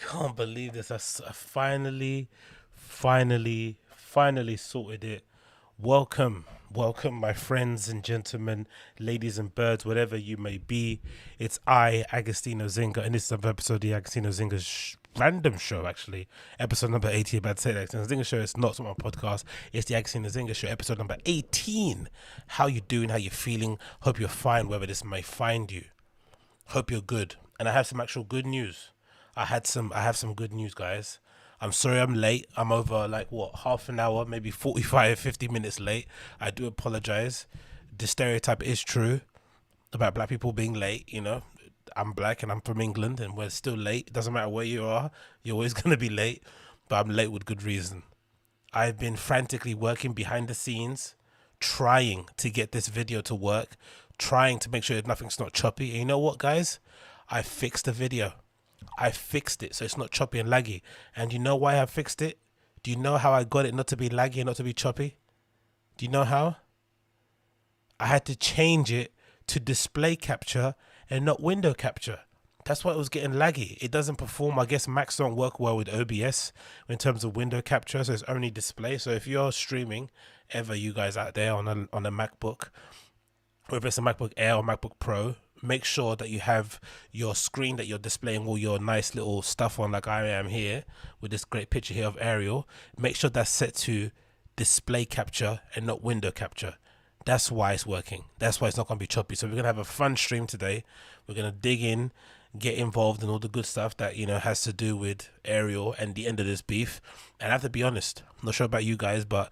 Can't believe this. I finally sorted it. Welcome, my friends and gentlemen, ladies and birds, whatever you may be. It's I, AgostinhoZinga, and this is another episode of the AgostinhoZinga random show, actually. Episode number 18, about to say the AgostinhoZinga show. It's not my podcast. It's the AgostinhoZinga show, episode number 18. How you doing? How you feeling? Hope you're fine, wherever this may find you. Hope you're good. And I have some actual good news. I have some good news, guys. I'm sorry I'm late. I'm over like what, half an hour, maybe 45, 50 minutes late. I do apologize. The stereotype is true about black people being late, you know. I'm black and I'm from England and we're still late. It doesn't matter where you are, you're always gonna be late. But I'm late with good reason. I've been frantically working behind the scenes, trying to get this video to work, trying to make sure that nothing's not choppy. And you know what, guys? I fixed the video. I fixed it so it's not choppy and laggy. And you know why I fixed it? Do you know how I got it not to be laggy and not to be choppy? Do you know how? I had to change it to display capture and not window capture. That's why it was getting laggy. It doesn't perform. I guess Macs don't work well with OBS in terms of window capture, so it's only display. So if you're streaming, ever you guys out there on a MacBook, whether it's a MacBook Air or MacBook Pro, make sure that you have your screen that you're displaying all your nice little stuff on, like I am here with this great picture here of Ariel. Make sure that's set to display capture and not window capture. That's why it's working. That's why it's not going to be choppy. So we're going to have a fun stream today. We're going to dig in, get involved in all the good stuff that, you know, has to do with Ariel and the end of this beef. And I have to be honest, I'm not sure about you guys, but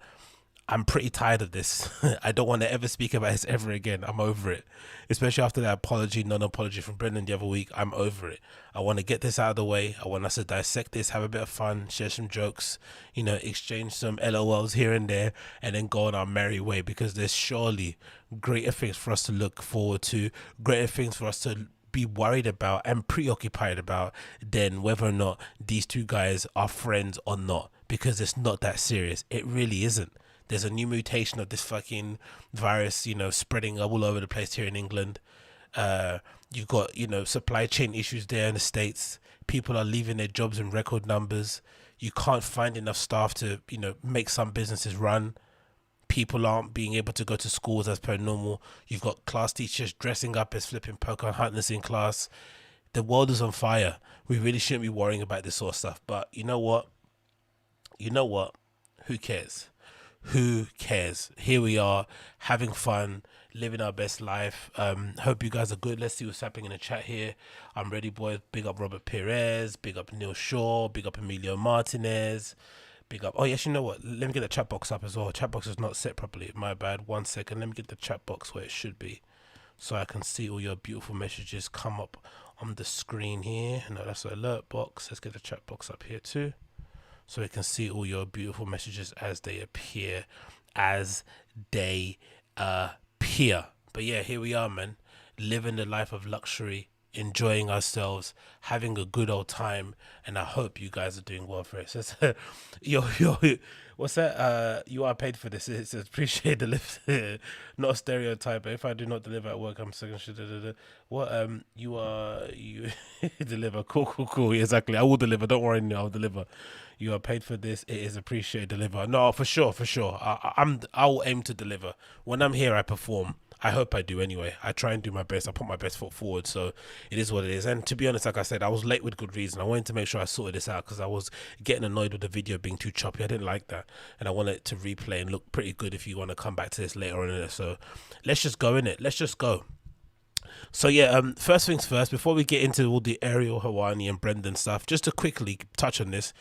I'm pretty tired of this. I don't want to ever speak about this ever again. I'm over it. Especially after that non-apology from Brendan the other week. I'm over it. I want to get this out of the way. I want us to dissect this, have a bit of fun, share some jokes, you know, exchange some LOLs here and there, and then go on our merry way, because there's surely greater things for us to look forward to, greater things for us to be worried about and preoccupied about than whether or not these two guys are friends or not, because it's not that serious. It really isn't. There's a new mutation of this fucking virus, you know, spreading all over the place here in England. You've got, you know, supply chain issues there in the States. People are leaving their jobs in record numbers. You can't find enough staff to, you know, make some businesses run. People aren't being able to go to schools as per normal. You've got class teachers dressing up as flipping Pocahontas in class. The world is on fire. We really shouldn't be worrying about this sort of stuff. But you know what? Who cares? Who cares? Here we are, having fun, living our best life. Hope you guys are good. Let's see what's happening in the chat here. I'm ready, boys. Big up Robert Perez, big up Neil Shaw, big up Emilio Martinez, big up. Oh yes, you know what? Let me get the chat box up as well. Chat box is not set properly. My bad. 1 second. Let me get the chat box where it should be, so I can see all your beautiful messages come up on the screen here. No, that's the alert box. Let's get the chat box up here too, so we can see all your beautiful messages as they appear. But yeah, here we are, man, living the life of luxury, enjoying ourselves, having a good old time, and I hope you guys are doing well for it. So, yo, what's that? You are paid for this. It says appreciate the lift, not a stereotype. But if I do not deliver at work, I'm second shit. What? You deliver. Cool. Exactly. I will deliver. Don't worry, I'll deliver. You are paid for this. It is appreciated. Deliver. No, for sure. I will aim to deliver. When I'm here, I perform. I hope I do anyway. I try and do my best. I put my best foot forward. So it is what it is. And to be honest, like I said, I was late with good reason. I wanted to make sure I sorted this out because I was getting annoyed with the video being too choppy. I didn't like that. And I wanted it to replay and look pretty good if you want to come back to this later on in it. So let's just go in it. Let's just go. So yeah, first things first, before we get into all the Ariel Helwani and Brendan stuff, just to quickly touch on this.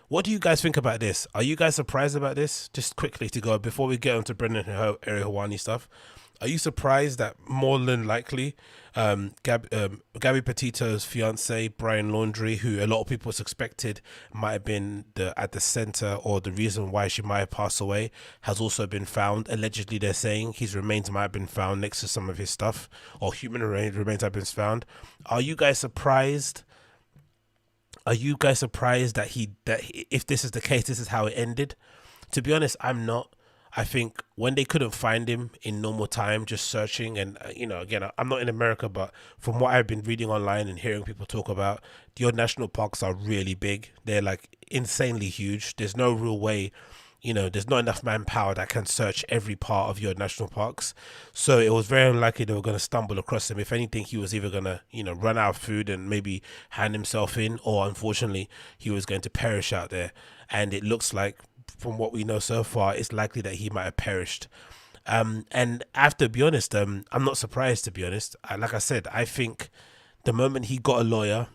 What do you guys think about this? Are you guys surprised about this? Just quickly to go, before we get onto Brendan and Ariel Helwani stuff. Are you surprised that more than likely Gabby Petito's fiance, Brian Laundrie, who a lot of people suspected might have been at the center or the reason why she might have passed away, has also been found? Allegedly, they're saying his remains might have been found next to some of his stuff, or human remains have been found. Are you guys surprised? Are you guys surprised that if this is the case, this is how it ended? To be honest, I'm not. I think when they couldn't find him in normal time, just searching, and again, I'm not in America, but from what I've been reading online and hearing people talk about, your national parks are really big. They're like insanely huge. There's no real way, there's not enough manpower that can search every part of your national parks. So it was very unlikely they were going to stumble across him. If anything, he was either going to, run out of food and maybe hand himself in, or unfortunately, he was going to perish out there. And it looks like, from what we know so far, it's likely that he might have perished. And I have to be honest, I'm not surprised, to be honest. Like I said, I think the moment he got a lawyer,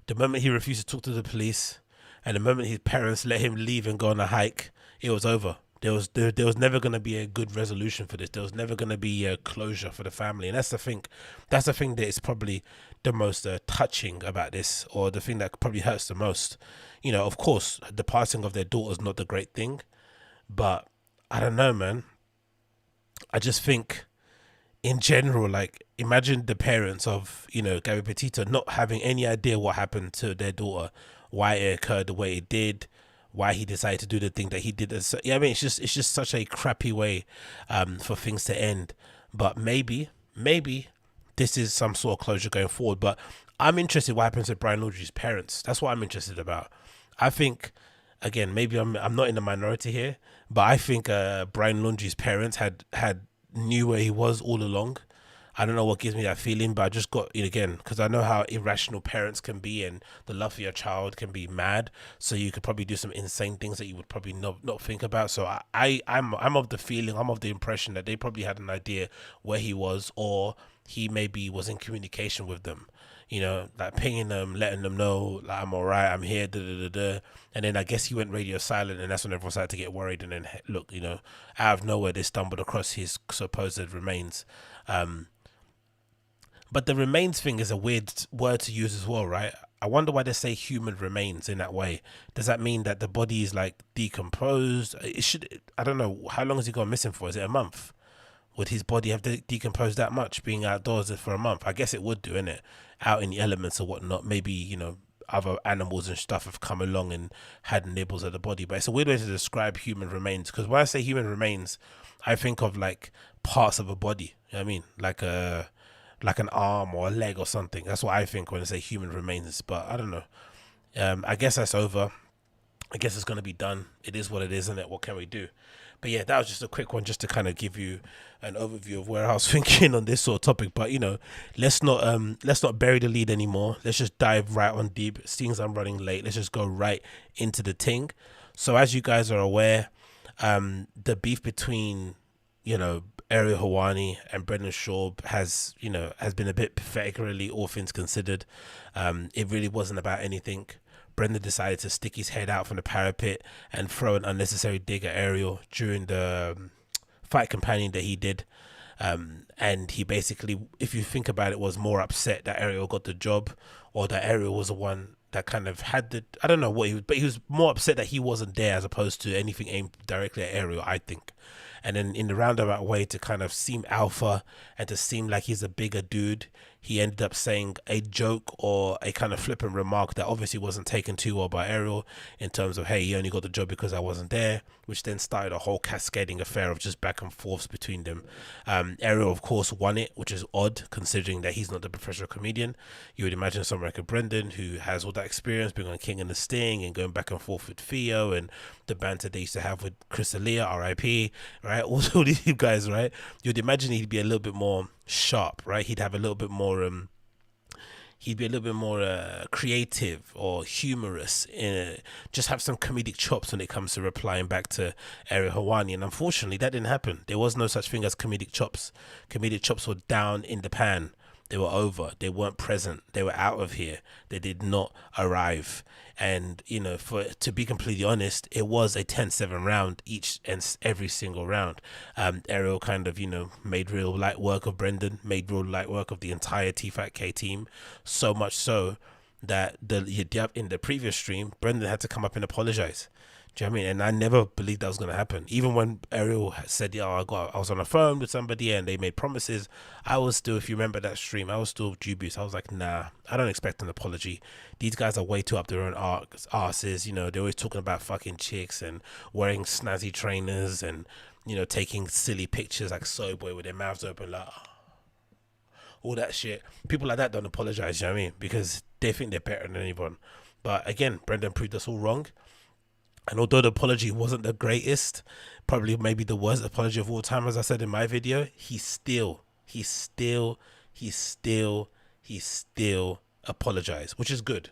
the moment he refused to talk to the police, and the moment his parents let him leave and go on a hike, it was over. There was never going to be a good resolution for this. There was never going to be a closure for the family, and that's the thing. That's the thing that is probably the most touching about this, or the thing that probably hurts the most. Of course, the passing of their daughter is not the great thing, but I don't know, man. I just think, in general, like, imagine the parents of Gabby Petito not having any idea what happened to their daughter, why it occurred the way it did, why he decided to do the thing that he did. So, yeah, I mean, it's just such a crappy way for things to end. But maybe this is some sort of closure going forward. But I'm interested what happens to Brian Laundrie's parents. That's what I'm interested about. I think, again, maybe I'm not in the minority here, but I think Brian Laundrie's parents had knew where he was all along. I don't know what gives me that feeling, but I just got it again, because I know how irrational parents can be, and the love for your child can be mad. So you could probably do some insane things that you would probably not think about. So I'm of the feeling, I'm of the impression that they probably had an idea where he was, or he maybe was in communication with them. Like pinging them, letting them know, like, I'm all right, I'm here, da da da da. And then I guess he went radio silent, and that's when everyone started to get worried. And then look, out of nowhere, they stumbled across his supposed remains. But the remains thing is a weird word to use as well, right? I wonder why they say human remains in that way. Does that mean that the body is like decomposed? I don't know. How long has he gone missing for? Is it a month? Would his body have decomposed that much being outdoors for a month? I guess it would do, innit? Out in the elements or whatnot. Maybe, other animals and stuff have come along and had nibbles of the body. But it's a weird way to describe human remains. Because when I say human remains, I think of like parts of a body. You know what I mean? Like an arm or a leg or something. That's what I think when I say human remains. But I don't know. I guess that's over. I guess it's going to be done. It is what it is, isn't it? What can we do? But yeah, that was just a quick one, just to kind of give you an overview of where I was thinking on this sort of topic. But let's not bury the lead anymore. Let's just dive right on deep. Seeing as I'm running late, let's just go right into the thing. So as you guys are aware, the beef between Ariel Helwani and Brendan Schaub has been a bit pathetic, really, all things considered. It really wasn't about anything. Brendan decided to stick his head out from the parapet and throw an unnecessary dig at Ariel during the fight companion that he did. And he basically, if you think about it, was more upset that Ariel got the job, or that Ariel was the one that kind of had the, I don't know what he was, but he was more upset that he wasn't there as opposed to anything aimed directly at Ariel, I think. And then in the roundabout way, to kind of seem alpha and to seem like he's a bigger dude, he ended up saying a joke or a kind of flippant remark that obviously wasn't taken too well by Ariel, in terms of, hey, you only got the job because I wasn't there, which then started a whole cascading affair of just back and forths between them. Ariel, of course, won it, which is odd considering that he's not the professional comedian. You would imagine someone like a Brendan, who has all that experience being on King and the Sting and going back and forth with Theo and the banter they used to have with Chris D'Elia, R.I.P., right? Also, these guys, right? You'd imagine he'd be a little bit more sharp, right? He'd have a little bit more creative or humorous, just have some comedic chops when it comes to replying back to Ariel Helwani. And unfortunately, that didn't happen. There was no such thing as comedic chops. Comedic chops were down in the pan. They were over. They weren't present. They were out of here. They did not arrive. And, to be completely honest, it was a 10-7 round each and every single round. Ariel kind of, made real light work of Brendan, made real light work of the entire T-Fat-K team. So much so that in the previous stream, Brendan had to come up and apologize. Do you know what I mean? And I never believed that was going to happen. Even when Ariel said, yeah, I was on the phone with somebody and they made promises, I was still, if you remember that stream, I was still dubious. I was like, nah, I don't expect an apology. These guys are way too up their own asses. You know, they're always talking about fucking chicks and wearing snazzy trainers and, you know, taking silly pictures like Soy Boy with their mouths open, like, all that shit. People like that don't apologize, you know what I mean? Because they think they're better than anyone. But again, Brendan proved us all wrong. And although the apology wasn't the greatest, probably maybe the worst apology of all time, as I said in my video, he still apologized, which is good.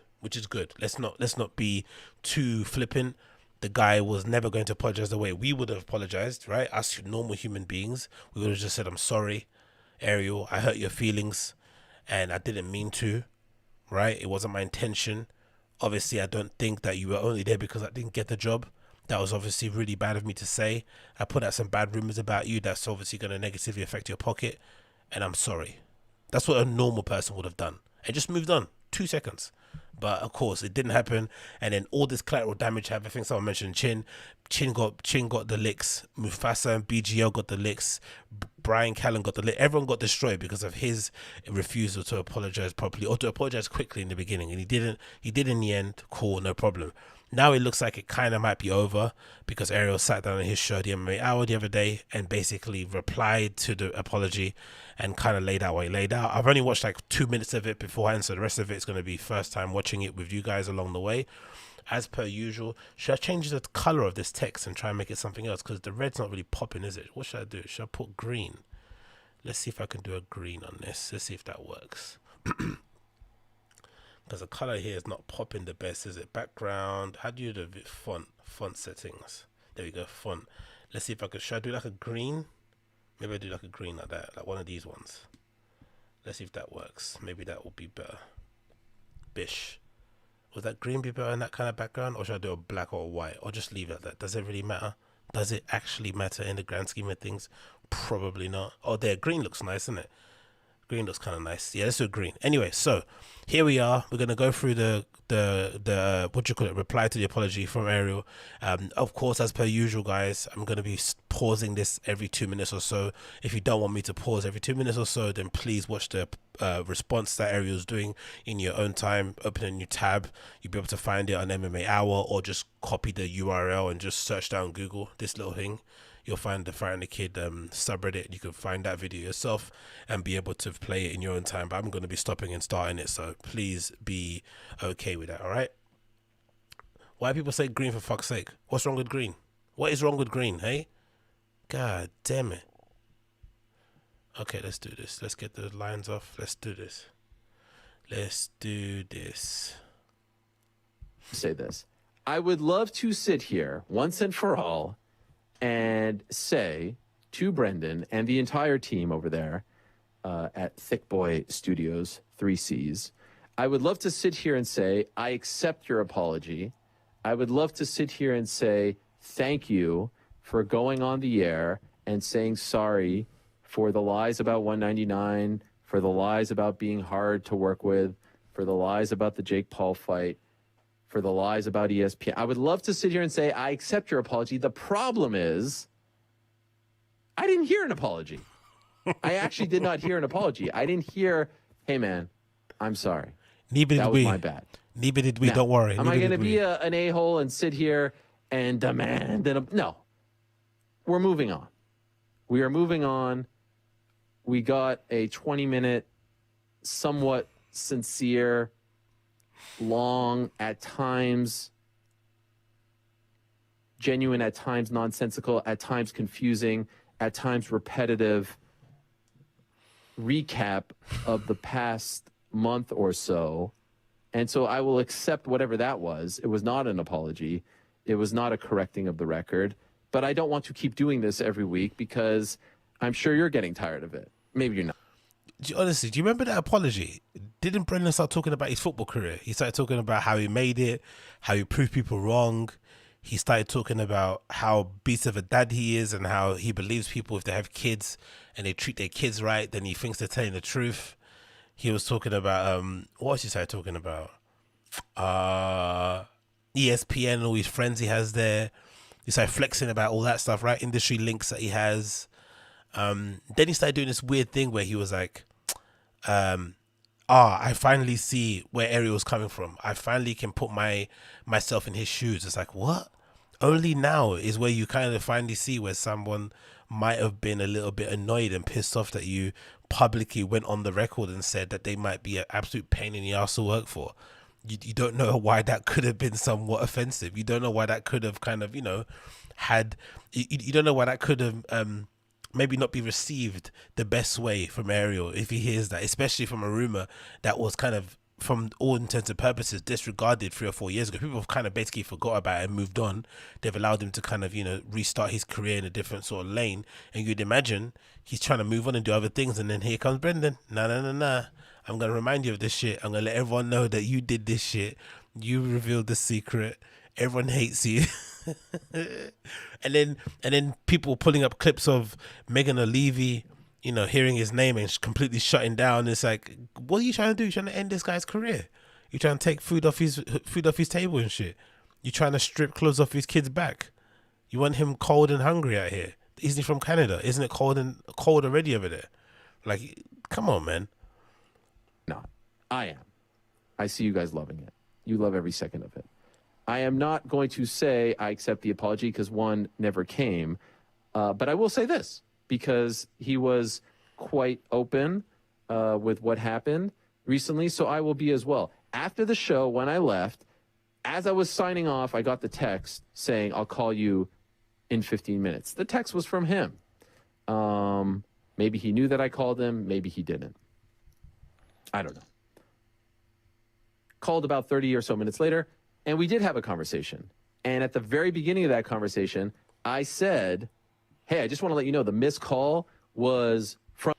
Let's not be too flippant. The guy was never going to apologize the way we would have apologized, right? Us normal human beings, we would have just said, I'm sorry, Ariel, I hurt your feelings and I didn't mean to, right? It wasn't my intention. Obviously, I don't think that you were only there because I didn't get the job. That was obviously really bad of me to say. I put out some bad rumors about you that's obviously going to negatively affect your pocket, and I'm sorry. That's what a normal person would have done. And just moved on. 2 seconds. But of course, it didn't happen. And then all this collateral damage happened. I think someone mentioned Chin got the licks. Mufasa and BGL got the licks. Brian Callen got the lick. Everyone got destroyed because of his refusal to apologize properly or to apologize quickly in the beginning. And he didn't. He did in the end. Cool, no problem. Now it looks like it kind of might be over because Ariel sat down on his show, the MMA Hour, the other day and basically replied to the apology and kind of laid out what he laid out. I've only watched like 2 minutes of it beforehand, so the rest of it's going to be first time watching it with you guys along the way. As per usual, should I change the color of this text and try and make it something else? Because the red's not really popping, is it? What should I do? Should I put green? Let's see if I can do a green on this. Let's see if that works. Because the color here is not popping the best, is it? Background. How do you do the font settings? There we go, font. Let's see if I could. Should I do like a green? Maybe I do like a green like that, like one of these ones. Let's see if that works. Maybe that will be better. Bish. Would that green be better in that kind of background, or should I do a black or a white, or just leave it like that? Does it really matter? Does it actually matter in the grand scheme of things? Probably not. Oh, there, green looks nice, isn't it? Green looks kind of nice. Yeah, let's do green. Anyway, so here we are. We're gonna go through the what you call it, reply to the apology from Ariel. Of course, as per usual, guys, I'm gonna be pausing this every 2 minutes or so. If you don't want me to pause every 2 minutes or so, then please watch the response that Ariel's doing in your own time. Open a new tab. You'll be able to find it on MMA Hour, or just copy the URL and just search down Google this little thing. You'll find the Fighting the Kid subreddit. You can find that video yourself and be able to play it in your own time. But I'm going to be stopping and starting it, so please be okay with that, all right? Why people say green for fuck's sake? What's wrong with green? What is wrong with green, hey? God damn it. Okay, let's do this. Let's get the lines off. Let's do this. Let's do this. Say this. I would love to sit here once and for all and say to Brendan and the entire team over there at Thick Boy Studios, 3Cs, I would love to sit here and say, I accept your apology. I would love to sit here and say, thank you for going on the air and saying sorry for the lies about 199, for the lies about being hard to work with, for the lies about the Jake Paul fight, for the lies about ESPN. I would love to sit here and say, I accept your apology. The problem is, I didn't hear an apology. I actually did not hear an apology. I didn't hear, hey, man, I'm sorry. Neither that did was we. my bad. Neither did we, now, don't worry. Am I going to be an a-hole and sit here and demand? No. We're moving on. We are moving on. We got a 20-minute, somewhat sincere, long, at times genuine, at times nonsensical, at times confusing, at times repetitive recap of the past month or so. And so I will accept whatever that was. It was not an apology. It was not a correcting of the record. But I don't want to keep doing this every week because I'm sure you're getting tired of it. Maybe you're not. Honestly, do you remember that apology? Didn't Brendan start talking about his football career? He started talking about how he made it, how he proved people wrong. He started talking about how beast of a dad he is and how he believes people, if they have kids and they treat their kids right, then he thinks they're telling the truth. He was talking about, what else he started talking about? ESPN and all his friends he has there. He started flexing about all that stuff, right? Industry links that he has. Then he started doing this weird thing where he was like, I finally see where Ariel's coming from. I finally can put myself in his shoes. It's like, what? Only now is where you kind of finally see where someone might have been a little bit annoyed and pissed off that you publicly went on the record and said that they might be an absolute pain in the ass to work for. You don't know why that could have been somewhat offensive. You don't know why that could have kind of, had, you don't know why that could have, maybe not be received the best way from Ariel if he hears that, especially from a rumor that was kind of, from all intents and purposes, disregarded 3 or 4 years ago. People have kind of basically forgot about it and moved on. They've allowed him to kind of, restart his career in a different sort of lane. And you'd imagine he's trying to move on and do other things. And then here comes Brendan. Nah. I'm going to remind you of this shit. I'm going to let everyone know that you did this shit. You revealed the secret. Everyone hates you. and then people pulling up clips of Megan O'Leary, hearing his name and completely shutting down. It's like, what are you trying to do? You're trying to end this guy's career. You're trying to take food off his table and shit. You're trying to strip clothes off his kid's back. You want him cold and hungry out here. Isn't he from Canada? Isn't it cold already over there? Like, come on, man. No, I am. I see you guys loving it. You love every second of it. I am not going to say I accept the apology because one never came. But I will say this, because he was quite open with what happened recently. So I will be as well. After the show, when I left, as I was signing off, I got the text saying, I'll call you in 15 minutes. The text was from him. Maybe he knew that I called him. Maybe he didn't. I don't know. Called about 30 or so minutes later, and we did have a conversation. And at the very beginning of that conversation, I said, hey, I just want to let you know the missed call was from...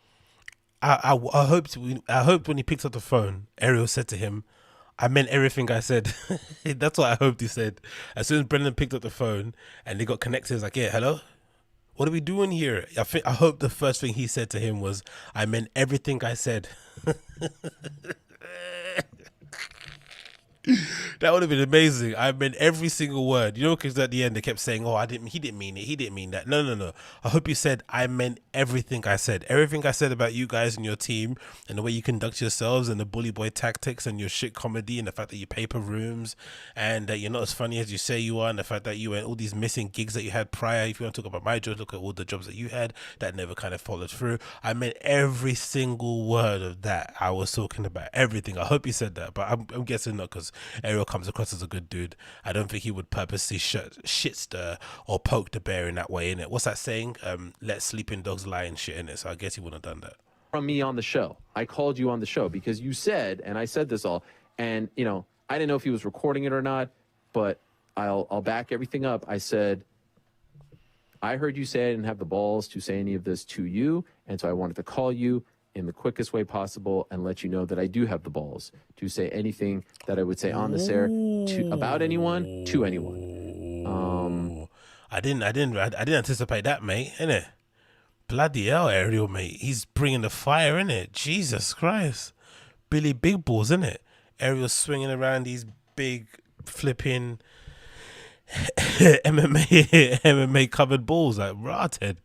I hoped when he picked up the phone, Ariel said to him, I meant everything I said. That's what I hoped he said. As soon as Brendan picked up the phone and they got connected, it's like, yeah, hello? What are we doing here? I hope the first thing he said to him was, I meant everything I said. That would have been amazing. I meant every single word, because at the end they kept saying, "Oh, he didn't mean it. He didn't mean that." No. I hope you said, "I meant everything I said. Everything I said about you guys and your team and the way you conduct yourselves and the bully boy tactics and your shit comedy and the fact that you pay per rooms and that you're not as funny as you say you are and the fact that you went all these missing gigs that you had prior. If you want to talk about my jobs, look at all the jobs that you had that never kind of followed through. I meant every single word of that. I was talking about everything. I hope you said that, but I'm guessing not, because Ariel comes across as a good dude. I don't think he would purposely shit stir or poke the bear in that way, innit? What's that saying? Let sleeping dogs lie and shit, innit? So I guess he wouldn't have done that. From me on the show. I called you on the show because you said, and I said this all, and, I didn't know if he was recording it or not, but I'll back everything up. I said, I heard you say I didn't have the balls to say any of this to you, and so I wanted to call you in the quickest way possible and let you know that I do have the balls to say anything that I would say on this air about anyone to anyone. I didn't anticipate that, mate. Innit? Bloody hell, Ariel, mate. He's bringing the fire, innit? Jesus Christ, Billy Big Balls, innit? Ariel swinging around these big flipping MMA covered balls like Rothead.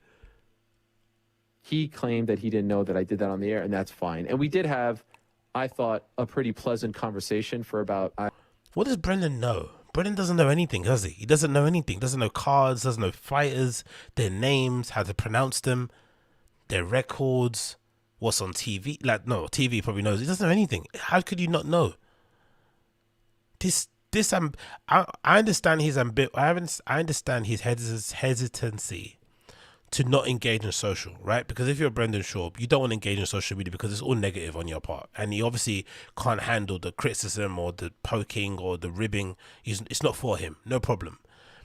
He claimed that he didn't know that I did that on the air, and that's fine. And we did have, I thought, a pretty pleasant conversation for about... What does Brendan know? Brendan doesn't know anything, does he? He doesn't know anything. Doesn't know cards, doesn't know fighters, their names, how to pronounce them, their records, what's on TV. Like, no, TV probably knows. He doesn't know anything. How could you not know? I understand his I understand his hesitancy to not engage in social, right? Because if you're Brendan Schaub, you don't want to engage in social media because it's all negative on your part. And he obviously can't handle the criticism or the poking or the ribbing. It's not for him, no problem.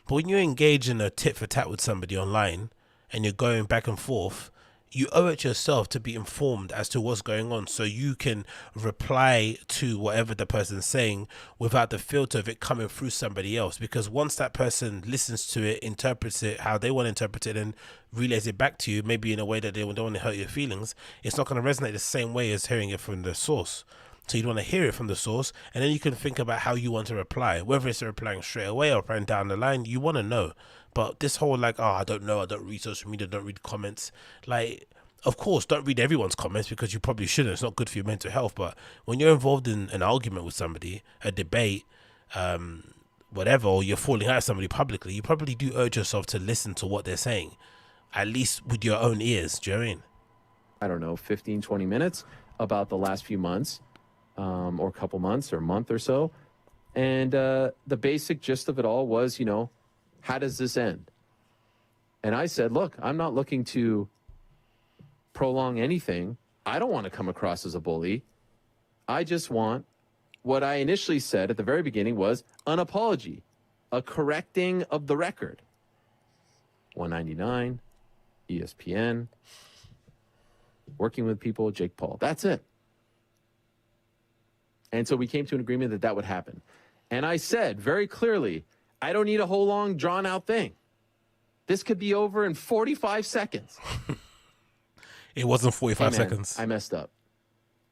But when you engage in a tit for tat with somebody online and you're going back and forth, you owe it to yourself to be informed as to what's going on so you can reply to whatever the person's saying without the filter of it coming through somebody else. Because once that person listens to it, interprets it how they want to interpret it and relays it back to you, maybe in a way that they don't want to hurt your feelings, it's not going to resonate the same way as hearing it from the source. So you'd want to hear it from the source, and then you can think about how you want to reply. Whether it's replying straight away or replying down the line, you want to know. But this whole like, oh, I don't know, I don't read social media, don't read comments. Like, of course, don't read everyone's comments because you probably shouldn't. It's not good for your mental health. But when you're involved in an argument with somebody, a debate, whatever, or you're falling out with somebody publicly, you probably do urge yourself to listen to what they're saying, at least with your own ears. Do you know what I mean? I don't know, 15, 20 minutes about the last few months, or couple months or month or so. And the basic gist of it all was, how does this end? And I said, look, I'm not looking to prolong anything. I don't want to come across as a bully. I just want what I initially said at the very beginning was an apology, a correcting of the record. 199, ESPN, working with people, Jake Paul. That's it. And so we came to an agreement that that would happen. And I said very clearly, I don't need a whole long drawn out thing. This could be over in 45 seconds. It wasn't 45 Hey man, seconds. I messed up.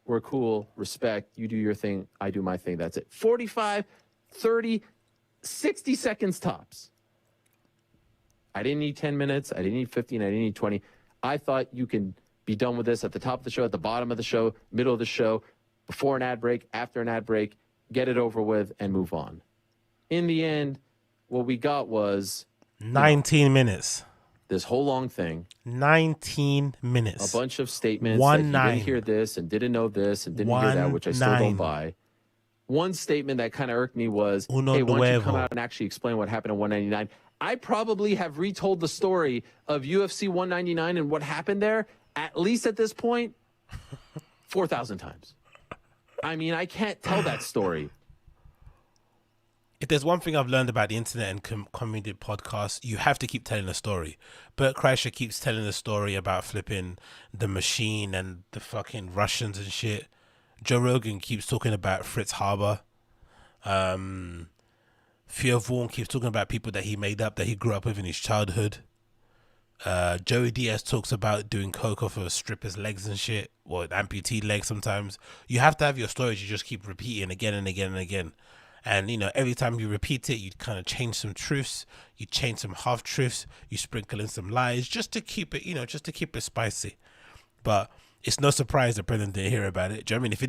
We're cool, respect, you do your thing, I do my thing, that's it. 45, 30, 60 seconds tops. I didn't need 10 minutes, I didn't need 15, I didn't need 20. I thought you can be done with this at the top of the show, at the bottom of the show, middle of the show, before an ad break, after an ad break, get it over with and move on. In the end, what we got was 19 minutes. This whole long thing. 19 minutes. A bunch of statements One that he nine. didn't hear this and didn't know this and didn't hear that, which I still don't 1-9. buy. One statement that kind of irked me was, Uno hey, why don't you come nuevo. out and actually explain what happened in 199? I probably have retold the story of UFC 199 and what happened there, at least at this point, 4,000 times. I mean, I can't tell that story. If there's one thing I've learned about the internet and community podcasts, you have to keep telling a story. Bert Kreischer keeps telling a story about flipping the machine and the fucking Russians and shit. Joe Rogan keeps talking about Fritz Haber. Theo Vaughn keeps talking about people that he made up, that he grew up with in his childhood. Joey Diaz talks about doing coke off of strippers' legs and shit, or amputee legs sometimes. You have to have your stories you just keep repeating again and again and again. And, every time you repeat it, you kind of change some truths, you change some half-truths, you sprinkle in some lies, just to keep it, just to keep it spicy. But it's no surprise that Brendan didn't hear about it. Do you know what I mean? If it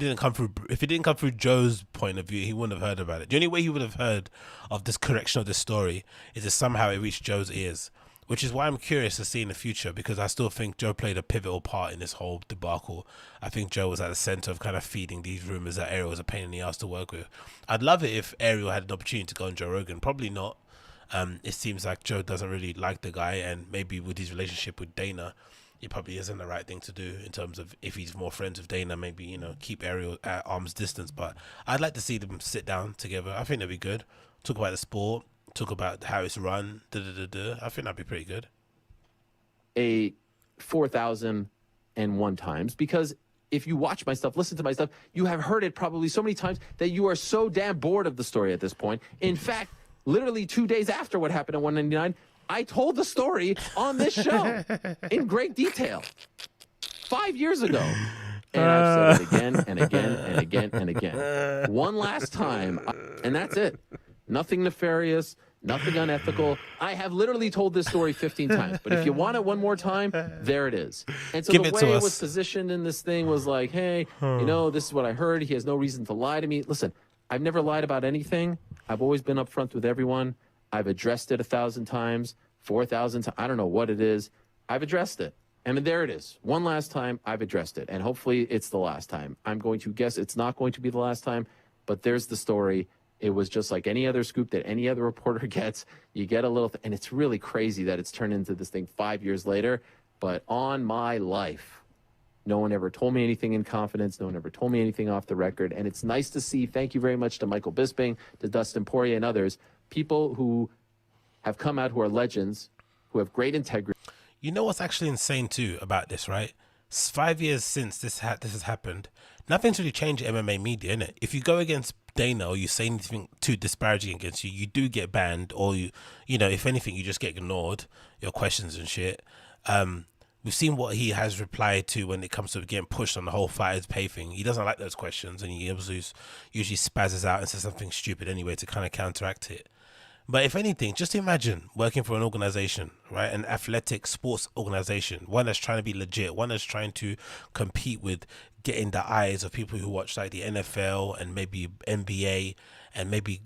didn't come through Joe's point of view, he wouldn't have heard about it. The only way he would have heard of this correction of this story is if somehow it reached Joe's ears, which is why I'm curious to see in the future, because I still think Joe played a pivotal part in this whole debacle. I think Joe was at the center of kind of feeding these rumors that Ariel was a pain in the ass to work with. I'd love it if Ariel had an opportunity to go on Joe Rogan. Probably not. It seems like Joe doesn't really like the guy, and maybe with his relationship with Dana, it probably isn't the right thing to do in terms of if he's more friends with Dana, maybe, keep Ariel at arm's distance. But I'd like to see them sit down together. I think that'd be good. Talk about the sport. Talk about how it's run. I think that'd be pretty good. A 4,001 times, because if you watch my stuff, listen to my stuff, you have heard it probably so many times that you are so damn bored of the story at this point. In fact, literally 2 days after what happened at 199, I told the story on this show in great detail 5 years ago. And I've said it again and again and again and again. One last time, and that's it. Nothing nefarious, nothing unethical. I have literally told this story 15 times, but if you want it one more time, there it is. And so the way it was positioned in this thing was like, hey, this is what I heard. He has no reason to lie to me. Listen, I've never lied about anything. I've always been upfront with everyone. I've addressed it 1,000 times, 4,000 times. I don't know what it is. I've addressed it. And there it is. One last time, I've addressed it. And hopefully it's the last time. I'm going to guess it's not going to be the last time, but there's the story. It was just like any other scoop that any other reporter gets. You get a little, and it's really crazy that it's turned into this thing 5 years later. But on my life, no one ever told me anything in confidence. No one ever told me anything off the record. And it's nice to see, thank you very much to Michael Bisping, to Dustin Poirier and others, people who have come out who are legends, who have great integrity. You know what's actually insane too about this, right? 5 years since this has happened, nothing's really changed in MMA media, innit? If you go against Dana or you say anything too disparaging against you, you do get banned, or if anything, you just get ignored, your questions and shit. We've seen what he has replied to when it comes to getting pushed on the whole fighters pay thing. He doesn't like those questions, and he usually spazzes out and says something stupid anyway to kind of counteract it. But if anything, just imagine working for an organization, right? An athletic sports organization, one that's trying to be legit, one that's trying to compete with getting the eyes of people who watch like the NFL and maybe NBA, and maybe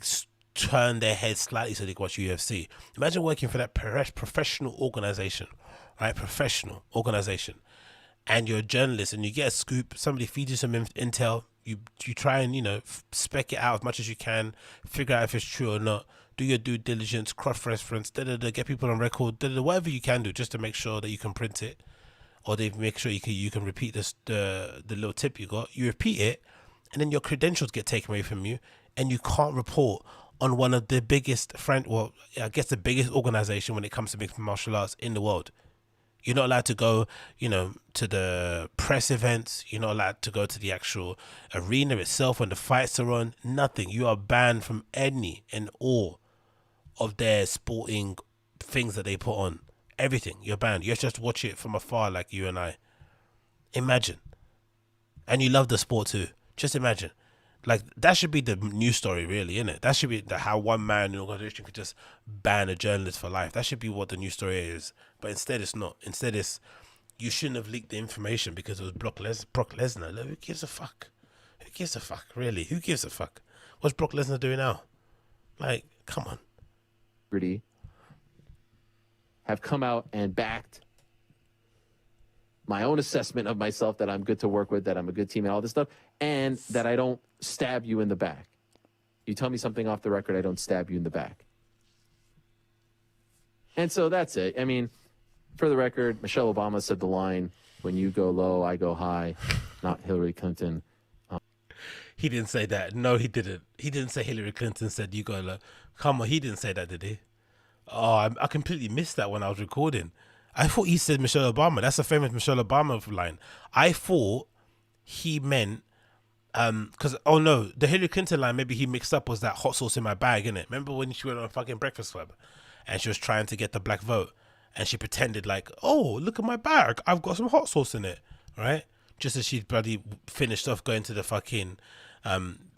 turn their heads slightly so they can watch UFC. Imagine working for that professional organization, right? Professional organization, and you're a journalist and you get a scoop. Somebody feeds you some intel. You try and spec it out as much as you can, figure out if it's true or not. Do your due diligence, cross-reference, get people on record, whatever you can do just to make sure that you can print it, or they make sure you can repeat this the little tip you got. You repeat it, and then your credentials get taken away from you, and you can't report on one of the biggest the biggest organization when it comes to mixed martial arts in the world. You're not allowed to go, to the press events. You're not allowed to go to the actual arena itself when the fights are on. Nothing. You are banned from any and all of their sporting things that they put on. Everything. You're banned. You have to just watch it from afar like you and I. Imagine. And you love the sport too. Just imagine. Like, that should be the news story, really, isn't it? That should be how one man in an organization could just ban a journalist for life. That should be what the news story is. But instead, it's not. Instead, it's, you shouldn't have leaked the information because it was Brock Lesnar. Like, who gives a fuck? Who gives a fuck, really? Who gives a fuck? What's Brock Lesnar doing now? Like, come on. Have come out and backed my own assessment of myself, that I'm good to work with, that I'm a good team and all this stuff, and that I don't stab you in the back. You tell me something off the record, I don't stab you in the back. And so that's it. I mean, for the record, Michelle Obama said the line, "When you go low, I go high," not Hillary Clinton. He didn't say that. No, he didn't. He didn't say Hillary Clinton said you go low. Come on, he didn't say that, did he? Oh, I completely missed that when I was recording. I thought he said Michelle Obama. That's a famous Michelle Obama line. I thought he meant, because, oh no, the Hillary Clinton line, maybe he mixed up, was that hot sauce in my bag, innit? Remember when she went on fucking Breakfast Club and she was trying to get the black vote and she pretended like, oh, look at my bag, I've got some hot sauce in it, right? Just as she bloody finished off going to the fucking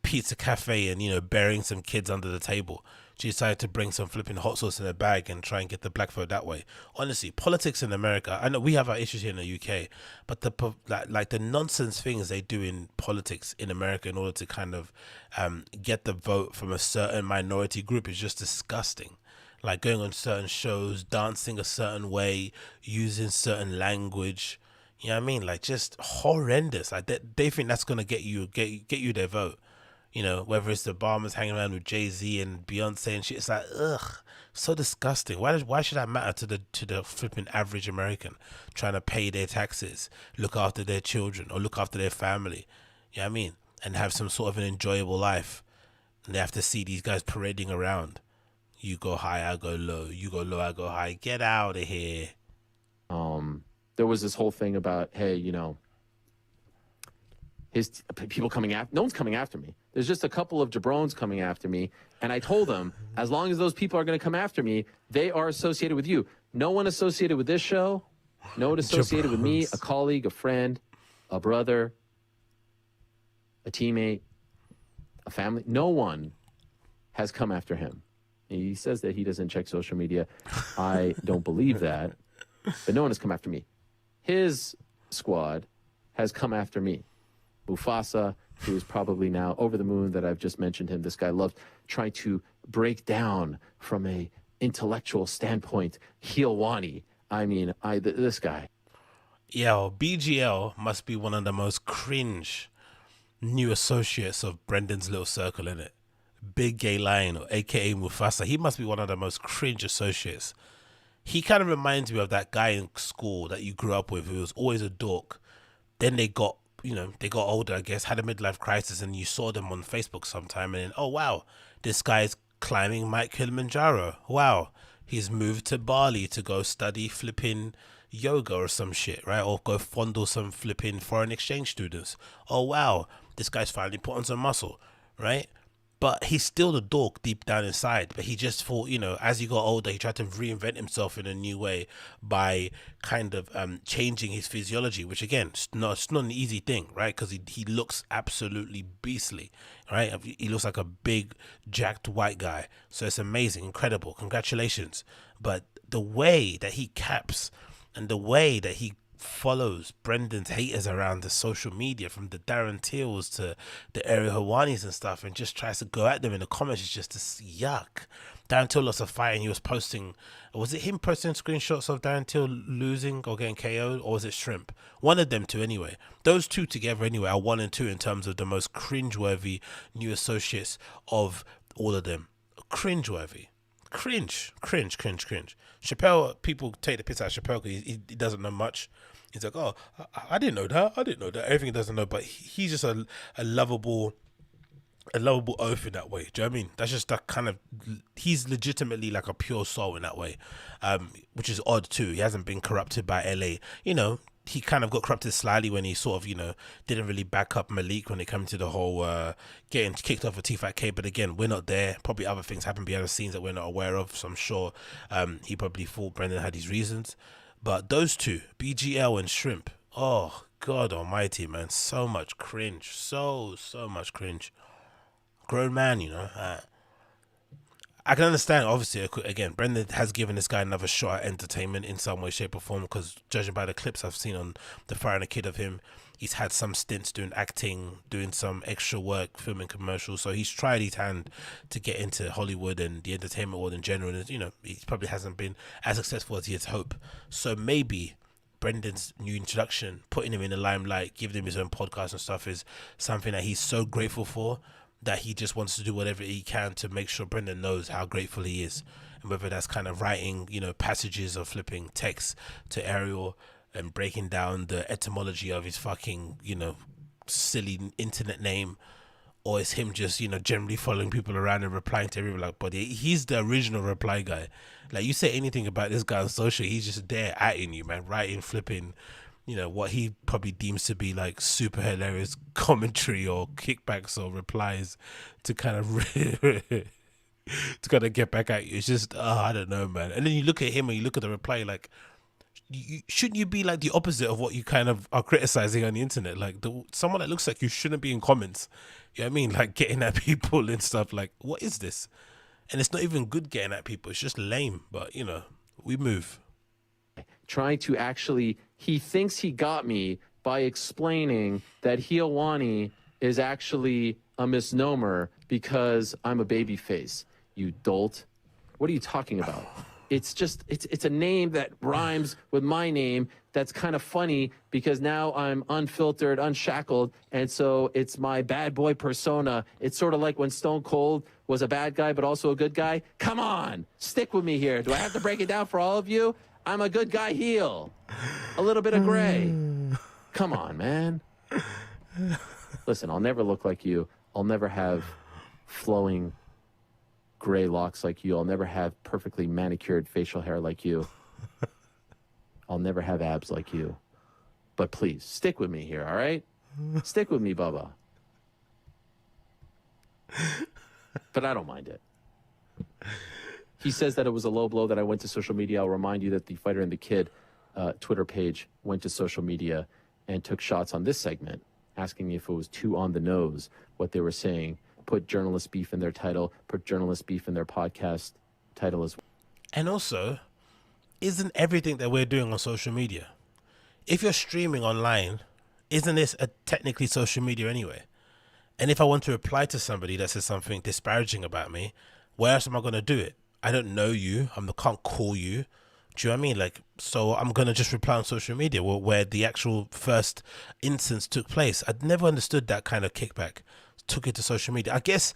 pizza cafe and, burying some kids under the table. She decided to bring some flipping hot sauce in her bag and try and get the black vote that way. Honestly, politics in America, I know we have our issues here in the UK, but the nonsense things they do in politics in America in order to kind of get the vote from a certain minority group is just disgusting. Like going on certain shows, dancing a certain way, using certain language. You know what I mean? Like, just horrendous. Like they think that's gonna get you their vote. Whether it's the Obamas hanging around with Jay-Z and Beyonce and shit, it's like, ugh, so disgusting. Why should that matter to the flipping average American trying to pay their taxes, look after their children, or look after their family? You know what I mean? And have some sort of an enjoyable life. And they have to see these guys parading around. You go high, I go low. You go low, I go high. Get out of here. There was this whole thing about, hey, his people coming after. No one's coming after me. There's just a couple of jabrones coming after me. And I told them, as long as those people are going to come after me, they are associated with you. No one associated with this show. No one associated with me, a colleague, a friend, a brother, a teammate, a family. No one has come after him. He says that he doesn't check social media. I don't believe that. But no one has come after me. His squad has come after me. Mufasa, who is probably now over the moon that I've just mentioned him. This guy loves trying to break down from a intellectual standpoint Helwani. I mean, this guy. Yo, BGL must be one of the most cringe new associates of Brendan's little circle, innit? Big Gay Lion, or aka Mufasa. He must be one of the most cringe associates. He kind of reminds me of that guy in school that you grew up with who was always a dork. Then they got older, I guess, had a midlife crisis, and you saw them on Facebook sometime, and then, oh wow, this guy's climbing Mount Kilimanjaro. Wow, he's moved to Bali to go study flipping yoga or some shit, right? Or go fondle some flipping foreign exchange students. Oh wow, this guy's finally put on some muscle, right? but he's still the dork deep down inside. But he just thought, as he got older, he tried to reinvent himself in a new way by kind of changing his physiology, which again, it's not an easy thing, right? Because he looks absolutely beastly, right? He looks like a big, jacked white guy. So it's amazing, incredible, congratulations. But the way that he caps and the way that he follows Brendan's haters around the social media, from the Darren Teals to the Ariel Helwanis and stuff, and just tries to go at them in the comments, is just this yuck. Darren Till lost a fight and he was posting, was it him posting screenshots of Darren Till losing or getting KO'd, or was it Shrimp? One of them two anyway. Those two together anyway are 1 and 2 in terms of the most cringeworthy new associates of all of them. Cringeworthy. Cringe. Chappelle, people take the piss out of Chappelle because he doesn't know much. He's like, oh, I didn't know that. Everything he doesn't know, but he's just a lovable oaf in that way. Do you know what I mean? That's just that kind of, he's legitimately like a pure soul in that way, which is odd too. He hasn't been corrupted by LA. He kind of got corrupted slightly when he sort of, didn't really back up Malik when it came to the whole getting kicked off of T5K. But again, we're not there. Probably other things happen behind the scenes that we're not aware of. So I'm sure he probably thought Brendan had his reasons. But those two, BGL and Shrimp, oh, God almighty, man. So much cringe. So much cringe. Grown man, I can understand, obviously, again, Brendan has given this guy another shot at entertainment in some way, shape or form, because judging by the clips I've seen on the Fire and a Kid of him, he's had some stints doing acting, doing some extra work, filming commercials, so he's tried his hand to get into Hollywood and the entertainment world in general, and, he probably hasn't been as successful as he had hoped. So maybe Brendan's new introduction, putting him in the limelight, giving him his own podcast and stuff, is something that he's so grateful for, that he just wants to do whatever he can to make sure Brendan knows how grateful he is. And whether that's kind of writing, passages or flipping text to Ariel and breaking down the etymology of his fucking, silly internet name, or it's him just, generally following people around and replying to everyone like, but he's the original reply guy. Like, you say anything about this guy on social, he's just there atting you, man, writing, flipping, what he probably deems to be like super hilarious commentary or kickbacks or replies to kind of get back at you. It's just, I don't know, man. And then you look at him and you look at the reply, like, shouldn't you be like the opposite of what you kind of are criticizing on the internet? Like, someone that looks like you shouldn't be in comments. You know what I mean? Like, getting at people and stuff. Like, what is this? And it's not even good getting at people. It's just lame. But, we move. Trying to actually, he thinks he got me by explaining that Helwani is actually a misnomer because I'm a baby face. You dolt. What are you talking about? It's just, it's a name that rhymes with my name. That's kind of funny because now I'm unfiltered, unshackled. And so it's my bad boy persona. It's sort of like when Stone Cold was a bad guy, but also a good guy. Come on, stick with me here. Do I have to break it down for all of you? I'm a good guy heel. A little bit of gray. Come on, man. Listen, I'll never look like you. I'll never have flowing gray locks like you. I'll never have perfectly manicured facial hair like you. I'll never have abs like you. But please, stick with me here, all right? Stick with me, Bubba. But I don't mind it. He says that it was a low blow that I went to social media. I'll remind you that the Fighter and the Kid Twitter page went to social media and took shots on this segment, asking me if it was too on the nose what they were saying. Put journalist beef in their title, put journalist beef in their podcast title as well. And also, isn't everything that we're doing on social media? If you're streaming online, isn't this technically social media anyway? And if I want to reply to somebody that says something disparaging about me, where else am I going to do it? I don't know you. I can't call you. Do you know what I mean? Like, so I'm going to just reply on social media where the actual first instance took place. I'd never understood that kind of kickback. Took it to social media. I guess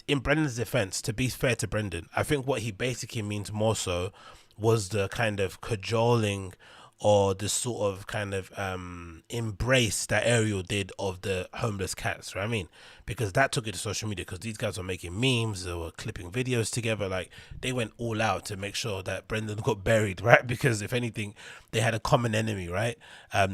in Brendan's defense, to be fair to Brendan, I think what he basically means more so was the kind of cajoling or the sort of kind of embrace that Ariel did of the homeless cats, right? I mean, because that took it to social media, because these guys were making memes, they were clipping videos together, like they went all out to make sure that Brendan got buried, right? Because if anything, they had a common enemy, right?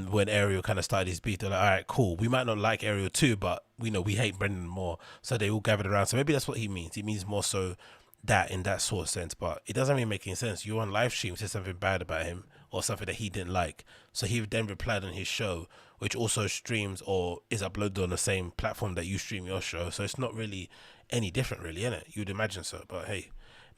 When Ariel kind of started his beat, they're like, all right, cool, we might not like Ariel too, but we know we hate Brendan more, so they all gathered around. So maybe that's what he means. He means more so that in that sort of sense, but it doesn't really make any sense. You on live stream said something bad about him or something that he didn't like, so he then replied on his show, which also streams or is uploaded on the same platform that you stream your show, so it's not really any different, really, isn't it? You'd imagine so, but hey,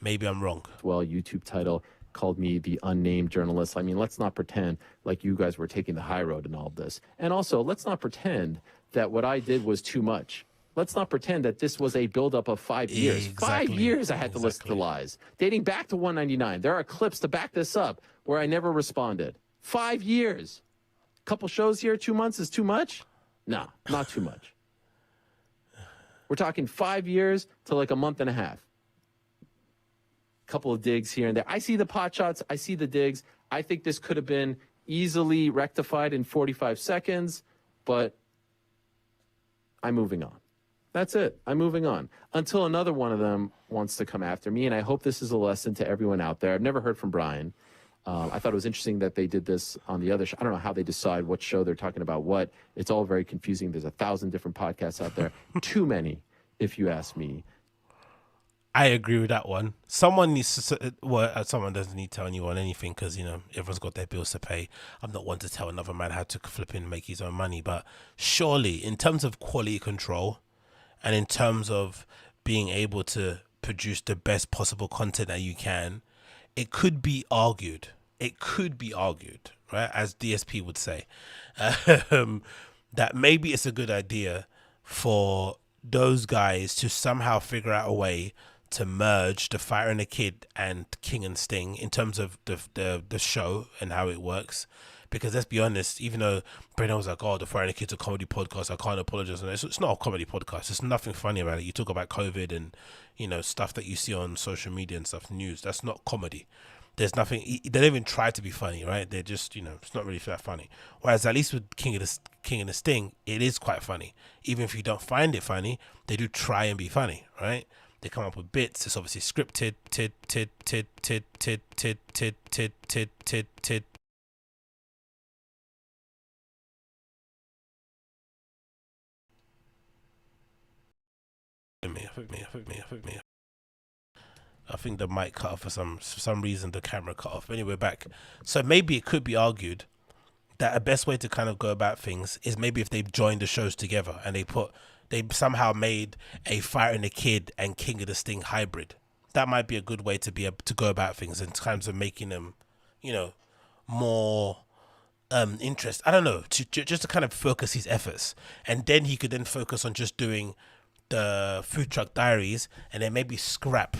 maybe I'm wrong. Well, YouTube title called me the unnamed journalist. I mean, let's not pretend like you guys were taking the high road in all of this, and also let's not pretend that what I did was too much. Let's not pretend that this was a buildup of 5 years. Exactly. 5 years I had to listen to lies, dating back to 199. There are clips to back this up where I never responded. 5 years. Couple shows here, 2 months is too much? No, not too much. We're talking 5 years to like a month and a half. Couple of digs here and there. I see the pot shots. I see the digs. I think this could have been easily rectified in 45 seconds, but I'm moving on. That's it. I'm moving on until another one of them wants to come after me. And I hope this is a lesson to everyone out there. I've never heard from Brian. I thought it was interesting that they did this on the other show. I don't know how they decide what show they're talking about what. It's all very confusing. There's 1,000 different podcasts out there. Too many, if you ask me. I agree with that one. Someone needs to, well, someone doesn't need to tell anyone anything, because, you know, everyone's got their bills to pay. I'm not one to tell another man how to flip and make his own money, but surely in terms of quality control, and in terms of being able to produce the best possible content that you can, it could be argued, right, as DSP would say, that maybe it's a good idea for those guys to somehow figure out a way to merge the Fighter and the Kid and King and Sting in terms of the show and how it works. Because let's be honest, even though Brendan was like, oh, the Fighter and the Kid's a comedy podcast, I can't apologize. And it's not a comedy podcast. There's nothing funny about it. You talk about COVID and, you know, stuff that you see on social media and stuff, news. That's not comedy. There's nothing, they don't even try to be funny, right? They're just, you know, it's not really that funny. Whereas at least with King and the Sting, it is quite funny. Even if you don't find it funny, they do try and be funny, right? They come up with bits. It's obviously scripted. I think the mic cut off for some reason. The camera cut off. Anyway, back. So maybe it could be argued that a best way to kind of go about things is maybe if they joined the shows together and they somehow made a Fighter and the Kid and King of the Sting hybrid. That might be a good way to be able to go about things in terms of making them, you know, more interest. I don't know, just to kind of focus his efforts, and then he could then focus on just doing the Food Truck Diaries, and then maybe scrap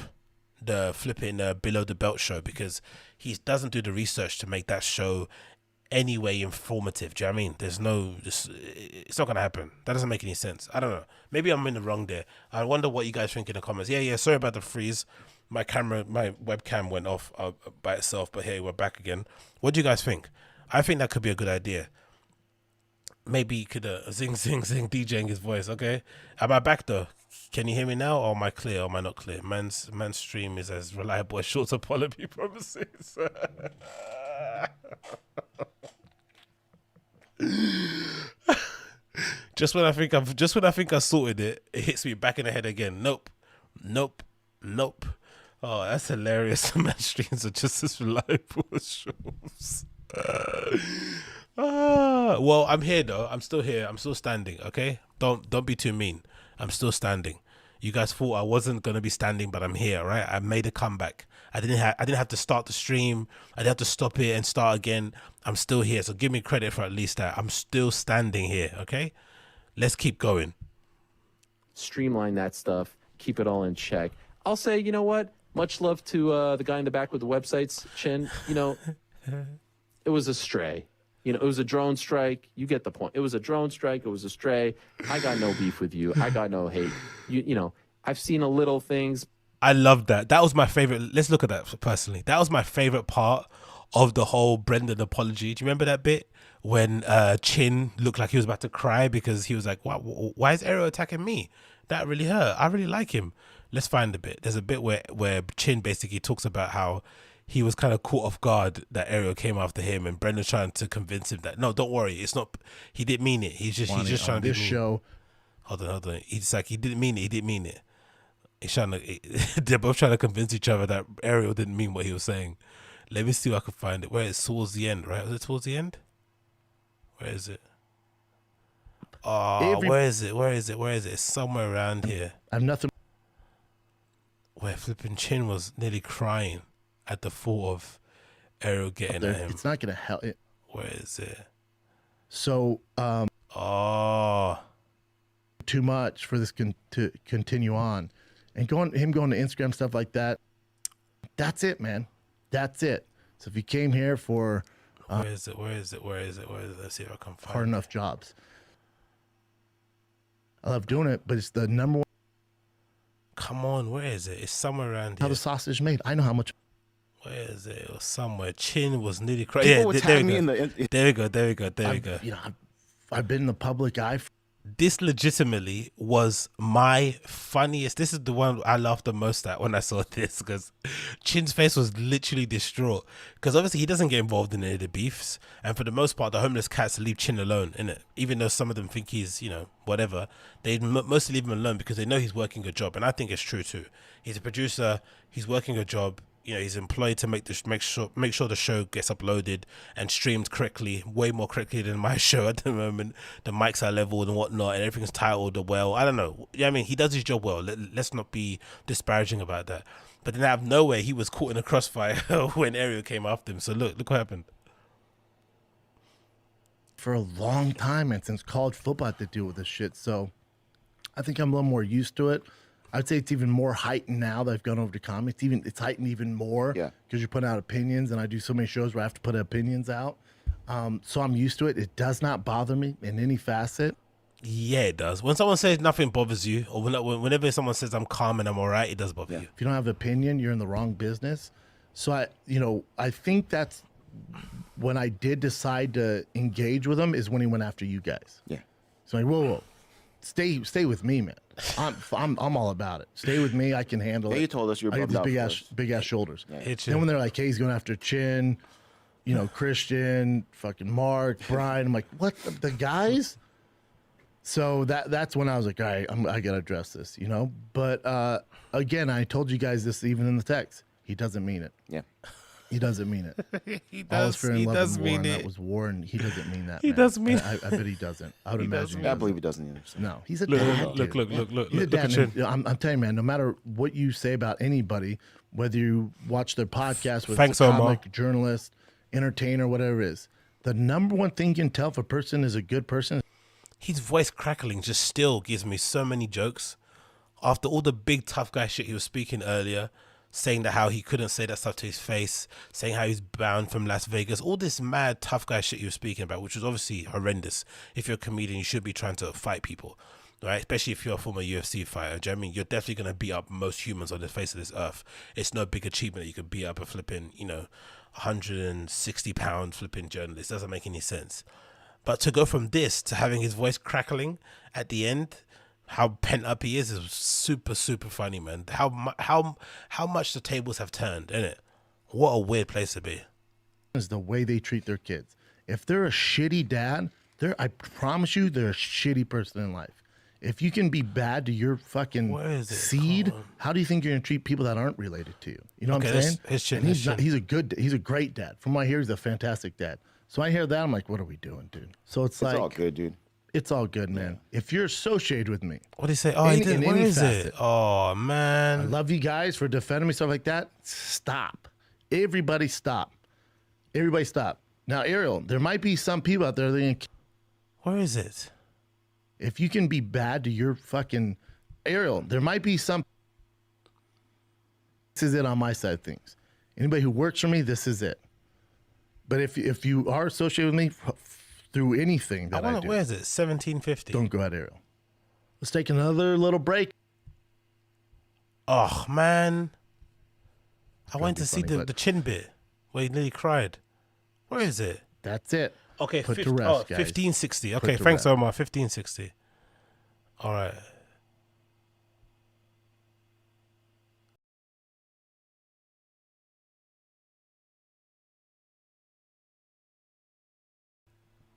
the flipping Below the Belt show, because he doesn't do the research to make that show anyway informative. Do you know what I mean? It's not gonna happen. That doesn't make any sense. I don't know, maybe I'm in the wrong there. I wonder what you guys think in the comments. Yeah, sorry about the freeze. My webcam went off by itself, but hey, we're back again. What do you guys think? I think that could be a good idea. Maybe you could zing DJing his voice. Okay, am I back though? Can you hear me now, or am I clear, or am I not clear? Man's stream is as reliable as short apology promises. Just when I think I sorted it, it hits me back in the head again. Nope. Oh, that's hilarious. Man's streams are just as reliable as shows. Well, I'm here though. I'm still here. I'm still standing. Okay, don't be too mean. I'm still standing. You guys thought I wasn't gonna be standing, but I'm here, right? I made a comeback. I didn't have to start the stream. I didn't have to stop it and start again. I'm still here, so give me credit for at least that. I'm still standing here. Okay, let's keep going. Streamline that stuff. Keep it all in check. I'll say, you know what? Much love to the guy in the back with the websites, Chin. You know, it was a stray. You know, it was a drone strike. You get the point. It was a drone strike. It was a stray. I got no beef with you. I got no hate. You know, I've seen a little things. I love that. That was my favorite. Let's look at that personally. That was my favorite part of the whole Brendan apology. Do you remember that bit when Chin looked like he was about to cry because he was like, why is Ariel attacking me? That really hurt. I really like him. Let's find the bit. There's a bit where Chin basically talks about how he was kind of caught off guard that Ariel came after him, and Brendan's trying to convince him that no, don't worry, it's not. He didn't mean it. He's just trying to this show. Hold on. He's like, he didn't mean it. He didn't mean it. He's trying to. They're both trying to convince each other that Ariel didn't mean what he was saying. Let me see if I can find it. Where it's towards the end, right? Was it towards the end? Where is it? Oh, where is it? It's somewhere around here. I have nothing. Where flipping Chin was nearly crying at the thought of Ariel getting at him. It's not going to help. Where is it? So, too much for this to continue on, and him going to Instagram, stuff like that. That's it, man. That's it. So if you came here for where is it? Let's see if I can find hard enough jobs. I love doing it, but it's the number one. Come on, where is it? It's somewhere around here. How the sausage is made. I know how much. Where is it? It was somewhere. Chin was nearly crying. Yeah, there we go. There we go. You know, I've been in the public eye. This legitimately was my funniest. This is the one I laughed the most at when I saw this, because Chin's face was literally distraught. Because obviously he doesn't get involved in any of the beefs, and for the most part, the homeless cats leave Chin alone, innit? Even though some of them think he's, you know, whatever, they mostly leave him alone because they know he's working a job, and I think it's true too. He's a producer. He's working a job. You know, he's employed to make sure the show gets uploaded and streamed correctly, way more correctly than my show at the moment. The mics are leveled and whatnot, and everything's titled well. I don't know. Yeah, I mean, he does his job well. Let's not be disparaging about that. But then out of nowhere, he was caught in a crossfire when Ariel came after him. So look what happened. For a long time, and since college football, I had to deal with this shit. So I think I'm a little more used to it. I'd say it's even more heightened now that I've gone over to comics. It's heightened even more because you're putting out opinions, and I do so many shows where I have to put opinions out. So I'm used to it. It does not bother me in any facet. Yeah, it does. When someone says nothing bothers you, or whenever someone says I'm calm and I'm all right, it does bother you. If you don't have an opinion, you're in the wrong business. So I think that's when I did decide to engage with him is when he went after you guys. Yeah. So like, whoa. Stay with me, man. I'm all about it. Stay with me. I can handle it. You told us you were I got these big ass shoulders. Yeah. Then when they're like, hey, he's going after Chin, you know, Christian, fucking Mark, Brian. I'm like, what the guys? So that's when I was like, all right, I gotta address this, you know. But again, I told you guys this even in the text. He doesn't mean it. Yeah. He doesn't mean it. He does mean it. That was war, and he doesn't mean that. He man. does mean. I bet he doesn't. I would imagine. I believe he doesn't either. So. No, he's a dad. Look. He's a dad. I'm telling you, man. No matter what you say about anybody, whether you watch their podcast, whether it's a comic, journalist, entertainer, whatever it is, the number one thing you can tell if a person is a good person. His voice crackling just still gives me so many jokes. After all the big tough guy shit he was speaking earlier, saying that how he couldn't say that stuff to his face, saying how he's bound from Las Vegas, all this mad tough guy shit he was speaking about, which was obviously horrendous. If you're a comedian, you should be trying to fight people, right? Especially if you're a former UFC fighter. Do you know what I mean? You're definitely going to beat up most humans on the face of this earth. It's no big achievement that you could beat up a flipping, 160-pound flipping journalist. Doesn't make any sense. But to go from this to having his voice crackling at the end, how pent up he is super, super funny, man. How much the tables have turned, isn't it? What a weird place to be. Is the way they treat their kids. If they're a shitty dad, I promise you, they're a shitty person in life. If you can be bad to your fucking seed, how do you think you're gonna treat people that aren't related to you? You know what I'm saying? He's a great dad. From what I hear, he's a fantastic dad. So I hear that, I'm like, what are we doing, dude? So it's like, all good, dude. It's all good, man. If you're associated with me. What do you say? Oh, he did. What is it? Oh, man. I love you guys for defending me, stuff like that. Stop. Everybody stop. Everybody stop. Now, Ariel, there might be some people out there that are going to... Where is it? If you can be bad to your fucking... Ariel, there might be some... This is it on my side of things. Anybody who works for me, this is it. But if you are associated with me... through anything that I do. Where is it? 1750. Don't go at Ariel. Let's take another little break. Oh, man. I wanted to see the chin bit. where he nearly cried. Where is it? That's it. Okay, Put to rest, guys. 1560. Put Okay, to thanks, rest. Omar. 1560. All right.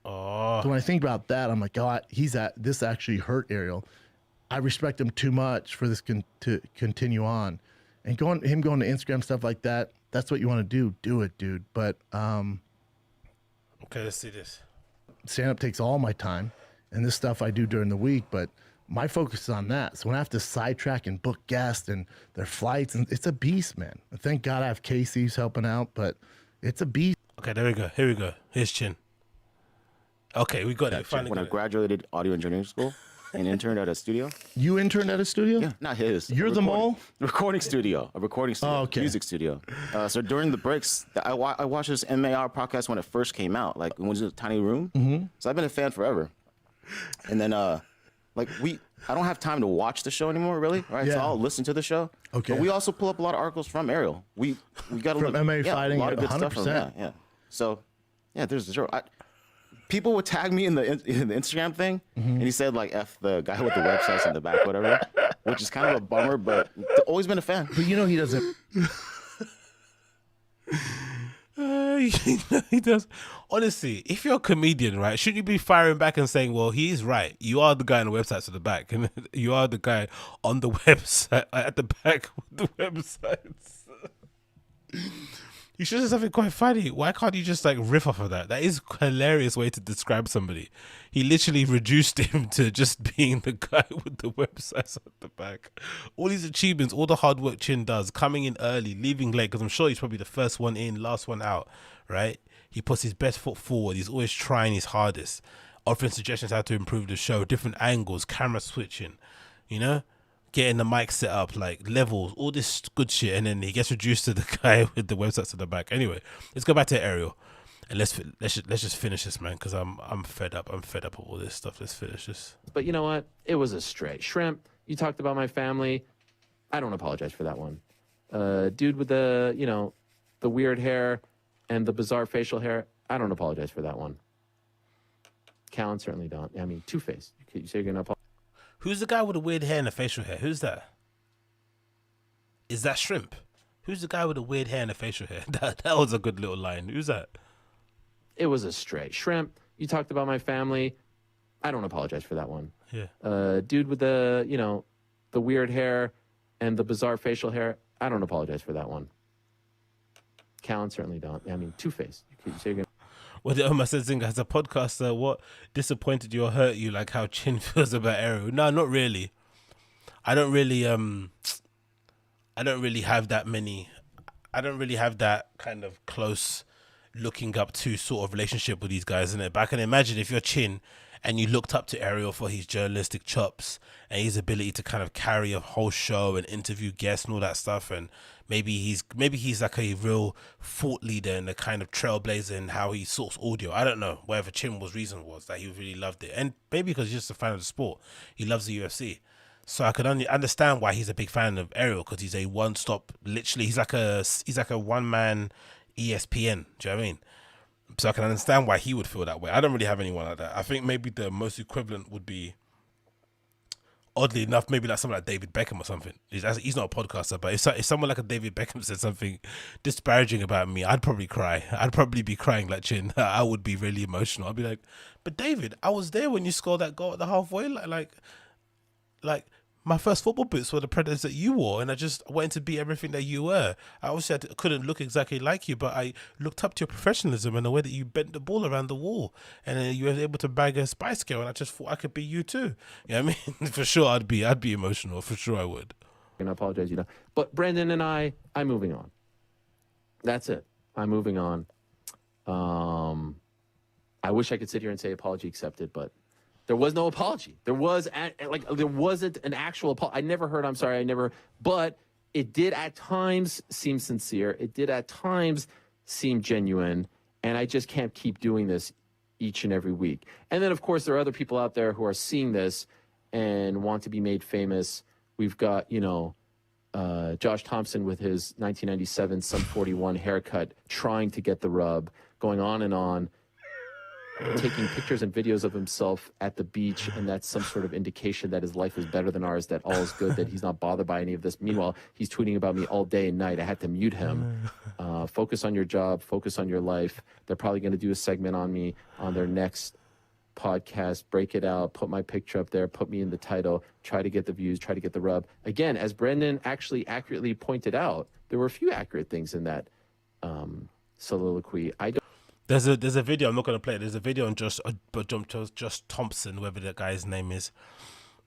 Oh, So when I think about that, I'm like, God, this actually hurt Ariel. I respect him too much for this to continue on, and him going to Instagram stuff like that. That's what you want to do it, dude. But okay, let's see this. stand up takes all my time, and this stuff I do during the week. But my focus is on that. So when I have to sidetrack and book guests and their flights, and it's a beast, man. Thank God I have Casey's helping out, but it's a beast. Okay, there we go. Here we go. Here's Chin. Okay, we got it. Finally When got I it. graduated audio engineering school and interned at a studio. You interned at a studio? Yeah, not his. You're the mole? Recording studio. A recording studio. Oh, okay. Music studio. So during the breaks, I watched this MAR podcast when it first came out, like when it was in a tiny room. Mm-hmm. So I've been a fan forever. And then, I don't have time to watch the show anymore, really, right? Yeah. So I'll listen to the show. Okay. But we also pull up a lot of articles from Ariel. We got From MA Fighting, a lot of good stuff from 100%. yeah. So, yeah, there's the show. People would tag me in the Instagram thing, and he said like "F the guy with the websites in the back," whatever, which is kind of a bummer. But always been a fan. But you know he doesn't. He does. Honestly, if you're a comedian, right, shouldn't you be firing back and saying, well, he's right. You are the guy on the websites at the back. And you are the guy on the website at the back with the websites. You should say something quite funny. Why can't you just like riff off of that? That is a hilarious way to describe somebody. He literally reduced him to just being the guy with the websites at the back. All these achievements, all the hard work Chin does, coming in early, leaving late, because I'm sure he's probably the first one in, last one out, right? He puts his best foot forward. He's always trying his hardest, offering suggestions how to improve the show, different angles, camera switching, you know? Getting the mic set up, like levels, all this good shit, and then he gets reduced to the guy with the websites at the back. Anyway, let's go back to Ariel, and let's just finish this, man, because I'm fed up. I'm fed up of all this stuff. Let's finish this. But you know what? It was a stray. Shrimp, you talked about my family. I don't apologize for that one. Dude with the, the weird hair and the bizarre facial hair. I don't apologize for that one. Callan certainly don't. I mean, Two-Face. You say you're going to apologize. Who's the guy with the weird hair and the facial hair? Who's that? Is that Shrimp? Who's the guy with the weird hair and the facial hair? That was a good little line. Who's that? It was a stray. Shrimp, you talked about my family. I don't apologize for that one. Yeah. Dude with the, the weird hair and the bizarre facial hair. I don't apologize for that one. Callan certainly don't. I mean, Two-Face. You say you're going to. Well, the Omar said, Zinga, as a podcaster, what disappointed you or hurt you, like how Chin feels about Ariel? No, not really. I don't really have that many. I don't really have that kind of close looking up to sort of relationship with these guys, isn't it? But I can imagine if you're Chin and you looked up to Ariel for his journalistic chops and his ability to kind of carry a whole show and interview guests and all that stuff, and maybe he's like a real thought leader and a kind of trailblazer in how he sorts audio. I don't know. Whatever Chin's reason was, that he really loved it, and maybe because he's just a fan of the sport, he loves the UFC. So I could only understand why he's a big fan of Ariel, because he's a one-stop. Literally, he's like a one-man ESPN. Do you know what I mean? So I can understand why he would feel that way. I don't really have anyone like that. I think maybe the most equivalent would be, oddly enough, maybe like someone like David Beckham or something. He's not a podcaster, but if someone like a David Beckham said something disparaging about me, I'd probably cry. I'd probably be crying like Chin. I would be really emotional. I'd be like, but David, I was there when you scored that goal at the halfway. Like my first football boots were the Predators that you wore, and I just wanted to be everything that you were. I obviously couldn't look exactly like you, but I looked up to your professionalism and the way that you bent the ball around the wall, and then you were able to bag a spice girl, and I just thought I could be you too. You know what I mean? For sure, I'd be emotional. For sure, I would. And I apologize, But Brendan and I'm moving on. That's it. I'm moving on. I wish I could sit here and say apology accepted, but there was no apology. There wasn't an actual apology. I never heard, I'm sorry, but it did at times seem sincere. It did at times seem genuine. And I just can't keep doing this each and every week. And then, of course, there are other people out there who are seeing this and want to be made famous. We've got, Josh Thompson with his 1997 Sum 41 haircut, trying to get the rub, going on and on, taking pictures and videos of himself at the beach, and that's some sort of indication that his life is better than ours, that all is good, that he's not bothered by any of this. Meanwhile, he's tweeting about me all day and night. I had to mute him. Focus on your job, focus on your life. They're probably going to do a segment on me on their next podcast, break it out, put my picture up there, put me in the title, try to get the views, try to get the rub. Again, as Brendan actually accurately pointed out, there were a few accurate things in that soliloquy. There's a video, I'm not going to play it. There's a video on Josh Thompson, whoever that guy's name is,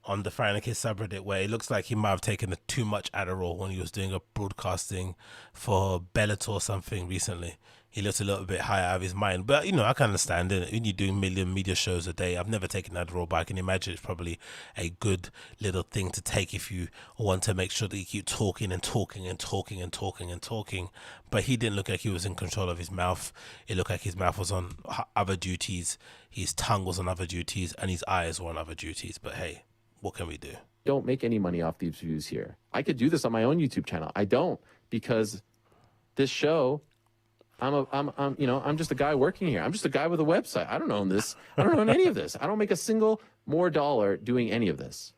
on the Frying Kids subreddit, where it looks like he might have taken too much Adderall when he was doing a broadcasting for Bellator or something recently. He looks a little bit high out of his mind. But, I can understand it. When you're doing million media shows a day, I've never taken Adderall, but I can imagine it's probably a good little thing to take if you want to make sure that you keep talking and talking and talking and talking and talking. But he didn't look like he was in control of his mouth. It looked like his mouth was on other duties, his tongue was on other duties, and his eyes were on other duties. But hey, what can we do? Don't make any money off these views here. I could do this on my own YouTube channel. I don't, because this show, I'm just a guy working here. I'm just a guy with a website. I don't own this. I don't own any of this. I don't make a single more dollar doing any of this.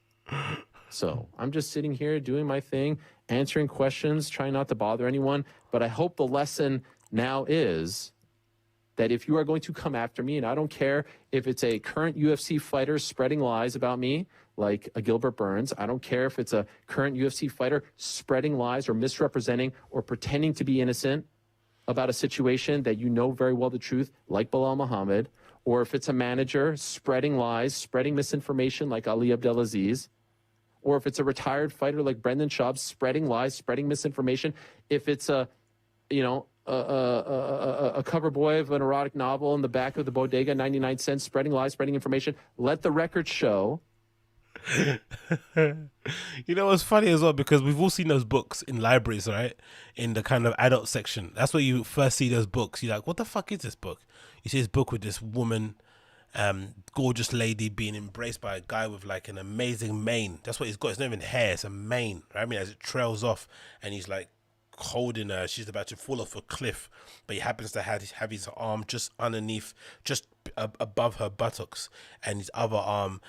So I'm just sitting here doing my thing, answering questions, trying not to bother anyone. But I hope the lesson now is that if you are going to come after me, and I don't care if it's a current UFC fighter spreading lies about me, like a Gilbert Burns. I don't care if it's a current UFC fighter spreading lies or misrepresenting or pretending to be innocent about a situation that you know very well the truth, like Bilal Muhammad, or if it's a manager spreading lies, spreading misinformation like Ali Abdelaziz, or if it's a retired fighter like Brendan Schaub spreading lies, spreading misinformation, if it's a cover boy of an erotic novel in the back of the bodega, 99 cents, spreading lies, spreading information, let the record show. What's funny as well, because we've all seen those books in libraries, right? In the kind of adult section. That's where you first see those books. You're like, what the fuck is this book? You see this book with this woman, gorgeous lady being embraced by a guy with like an amazing mane. That's what he's got. It's not even hair, it's a mane, right? I mean, as it trails off and he's like holding her, she's about to fall off a cliff, but he happens to have his arm just underneath, just above her buttocks, and his other arm,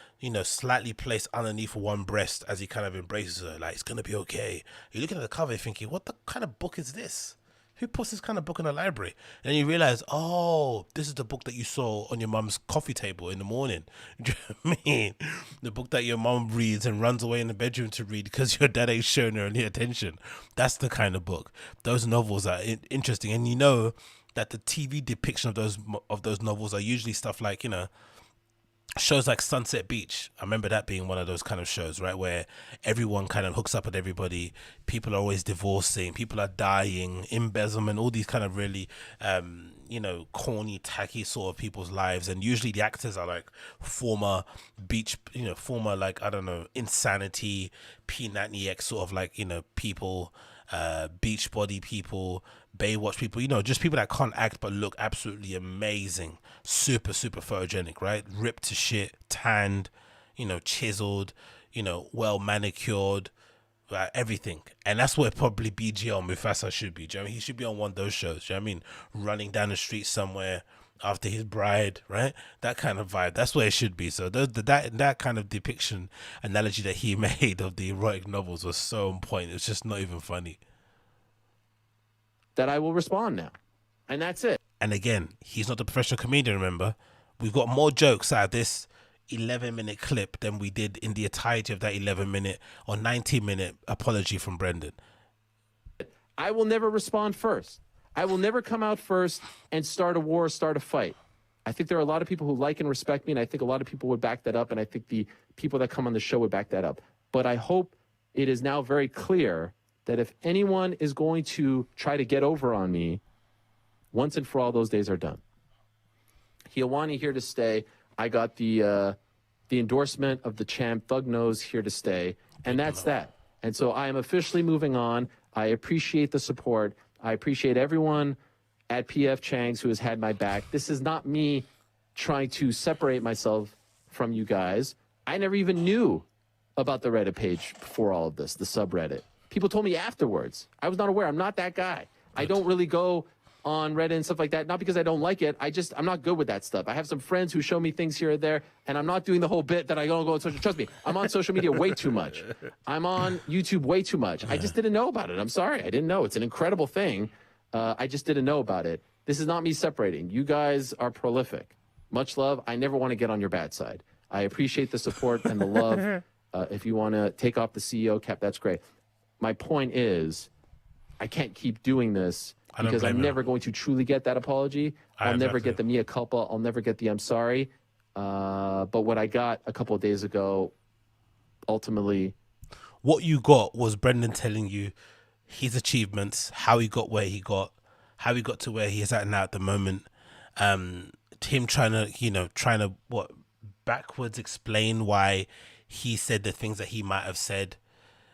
slightly placed underneath one breast as he kind of embraces her, like, it's gonna be okay. You're looking at the cover, you're thinking, what the kind of book is this? Who puts this kind of book in a library? And then you realize, oh, this is the book that you saw on your mum's coffee table in the morning. Do you know what I mean? The book that your mum reads and runs away in the bedroom to read because your dad ain't showing her any attention. That's the kind of book. Those novels are interesting. And you know that the TV depiction of those novels are usually stuff like, shows like Sunset Beach. I remember that being one of those kind of shows, right, where everyone kind of hooks up with everybody. People are always divorcing, people are dying, embezzlement, all these kind of really corny, tacky sort of people's lives. And usually the actors are like former like, I don't know, Insanity, P90X sort of like, people, beach body people, Baywatch people, just people that can't act but look absolutely amazing, super photogenic, right? Ripped to shit, tanned, chiseled, well manicured, everything. And that's where probably BGL Mufasa should be. Do you know what I mean? He should be on one of those shows. Do you know what I mean? Running down the street somewhere after his bride, right? That kind of vibe. That's where it should be. So that kind of depiction, analogy that he made of the erotic novels was so on point. It's just not even funny. That I will respond now. And that's it. And again, he's not a professional comedian, remember? We've got more jokes out of this 11-minute clip than we did in the entirety of that 11-minute or 19-minute apology from Brendan. I will never respond first. I will never come out first and start a war, start a fight. I think there are a lot of people who like and respect me, and I think a lot of people would back that up, and I think the people that come on the show would back that up. But I hope it is now very clear that if anyone is going to try to get over on me, once and for all, those days are done. Helwani here to stay. I got the endorsement of the champ, Thug Nose, here to stay, and that's that. And so I am officially moving on. I appreciate the support. I appreciate everyone at PF Chang's who has had my back. This is not me trying to separate myself from you guys. I never even knew about the Reddit page before all of this, the subreddit. People told me afterwards. I was not aware. I'm not that guy. I don't really go on Reddit and stuff like that. Not because I don't like it. I'm not good with that stuff. I have some friends who show me things here or there, and I'm not doing the whole bit that I don't go on social. Trust me, I'm on social media way too much. I'm on YouTube way too much. I just didn't know about it. I'm sorry. I didn't know. It's an incredible thing. I just didn't know about it. This is not me separating. You guys are prolific. Much love. I never want to get on your bad side. I appreciate the support and the love. If you want to take off the CEO cap, that's great. My point is, I can't keep doing this because I'm never going to truly get that apology. I'll never get the mea culpa. I'll never get the I'm sorry. But what I got a couple of days ago, ultimately... What you got was Brendan telling you his achievements, how he got where he got, how he got to where he is at now at the moment. Him trying to backwards explain why he said the things that he might have said.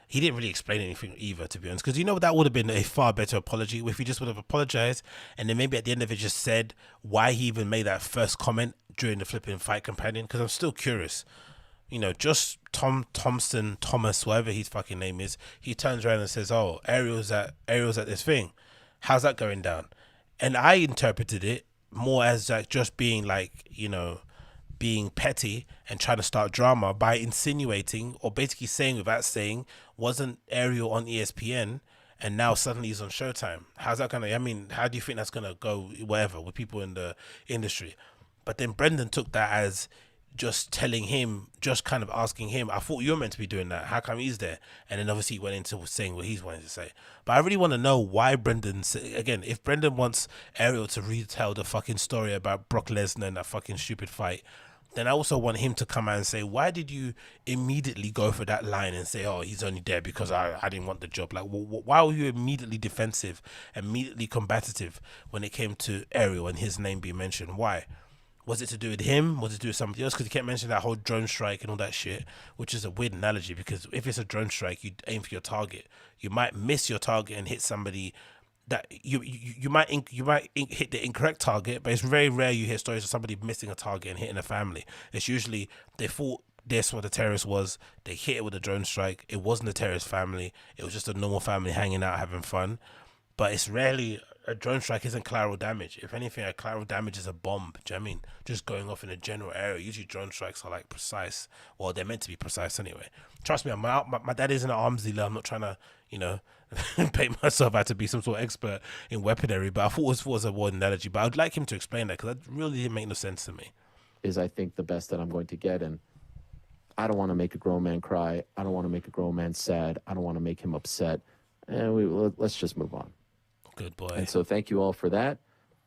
He didn't really explain anything either, to be honest, because that would have been a far better apology if he just would have apologized and then maybe at the end of it just said why he even made that first comment during the flipping fight companion, because I'm still curious. Just Thomas, whatever his fucking name is, he turns around and says, oh, Ariel's at this thing. How's that going down? And I interpreted it more as like just being like, being petty and trying to start drama by insinuating or basically saying without saying, wasn't Ariel on ESPN and now suddenly he's on Showtime? How's that gonna, how do you think that's gonna go, whatever, with people in the industry? But then Brendan took that as just telling him, just kind of asking him, I thought you were meant to be doing that. How come he's there? And then obviously he went into saying what he's wanting to say. But I really want to know why Brendan, again, if Brendan wants Ariel to retell the fucking story about Brock Lesnar and that fucking stupid fight, then I also want him to come out and say, why did you immediately go for that line and say, oh, he's only there because I didn't want the job? Like, why were you immediately defensive, immediately combative when it came to Ariel and his name being mentioned? Why? Was it to do with him? Was it to do with somebody else? Because he kept mentioning that whole drone strike and all that shit, which is a weird analogy because if it's a drone strike, you aim for your target. You might miss your target and hit somebody that you might hit the incorrect target, but it's very rare you hear stories of somebody missing a target and hitting a family. It's usually they thought this what the terrorist was, they hit it with a drone strike, it wasn't a terrorist family, it was just a normal family hanging out having fun. But it's rarely, a drone strike isn't collateral damage. If anything, a collateral damage is a bomb. Do you know what I mean? Just going off in a general area. Usually drone strikes are like precise. Well, they're meant to be precise anyway. Trust me, my dad isn't an arms dealer. I'm not trying to, paint myself out to be some sort of expert in weaponry, but I thought it was a word analogy. But I'd like him to explain that because that really didn't make no sense to me. Is I think the best that I'm going to get, and I don't want to make a grown man cry. I don't want to make a grown man sad. I don't want to make him upset. And let's just move on. Good boy. And so thank you all for that.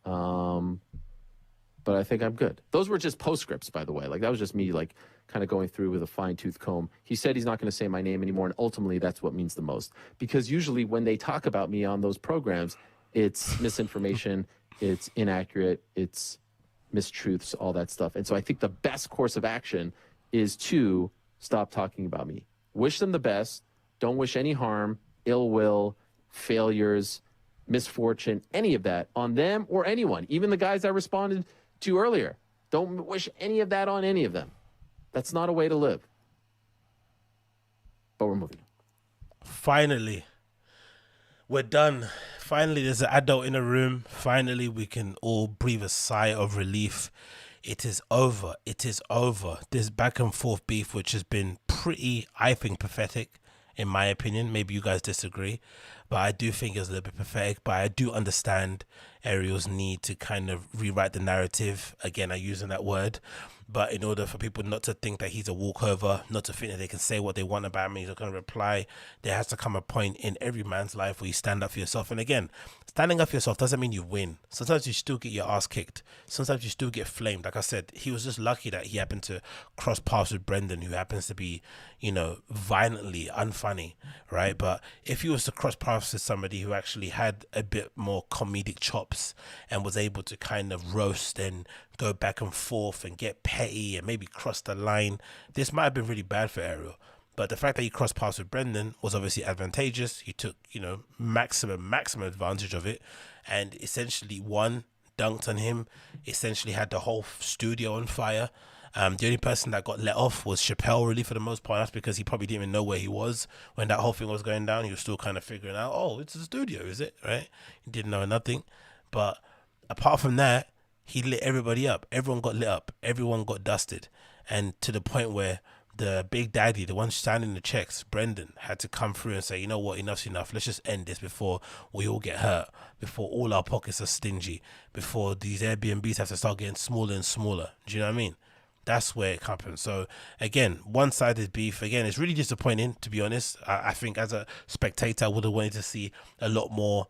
But I think I'm good. Those were just postscripts, by the way. Like that was just me, like kind of going through with a fine-tooth comb. He said he's not going to say my name anymore, and ultimately that's what means the most. Because usually when they talk about me on those programs, it's misinformation, it's inaccurate, it's mistruths, all that stuff. And so I think the best course of action is to stop talking about me. Wish them the best. Don't wish any harm, ill will, failures, misfortune, any of that on them or anyone, even the guys I responded to earlier. Don't wish any of that on any of them. That's not a way to live. But we're moving. Finally, we're done. Finally, there's an adult in a room. Finally, we can all breathe a sigh of relief. It is over. It is over. This back and forth beef, which has been pretty, I think, pathetic, in my opinion. Maybe you guys disagree, but I do think it's a little bit pathetic. But I do understand Ariel's need to kind of rewrite the narrative. Again, I'm using that word. But in order for people not to think that he's a walkover, not to think that they can say what they want about me, he's not going to reply, there has to come a point in every man's life where you stand up for yourself. And again, standing up for yourself doesn't mean you win. Sometimes you still get your ass kicked. Sometimes you still get flamed. Like I said, he was just lucky that he happened to cross paths with Brendan, who happens to be, violently unfunny, right? But if he was to cross paths with somebody who actually had a bit more comedic chops and was able to kind of roast and go back and forth and get petty and maybe cross the line, this might have been really bad for Ariel. But the fact that he crossed paths with Brendan was obviously advantageous. He took, maximum advantage of it, and essentially dunked on him, essentially had the whole studio on fire. The only person that got let off was Chappelle, really, for the most part. That's because he probably didn't even know where he was when that whole thing was going down. He was still kind of figuring out, oh, it's a studio, is it? Right? He didn't know nothing. But apart from that, he lit everybody up. Everyone got lit up. Everyone got dusted. And to the point where the big daddy, the one signing the checks, Brendan, had to come through and say, you know what, enough's enough. Let's just end this before we all get hurt, before all our pockets are stingy, before these Airbnbs have to start getting smaller and smaller. Do you know what I mean? That's where it happens. So again, one-sided beef. Again, it's really disappointing, to be honest. I think as a spectator, I would have wanted to see a lot more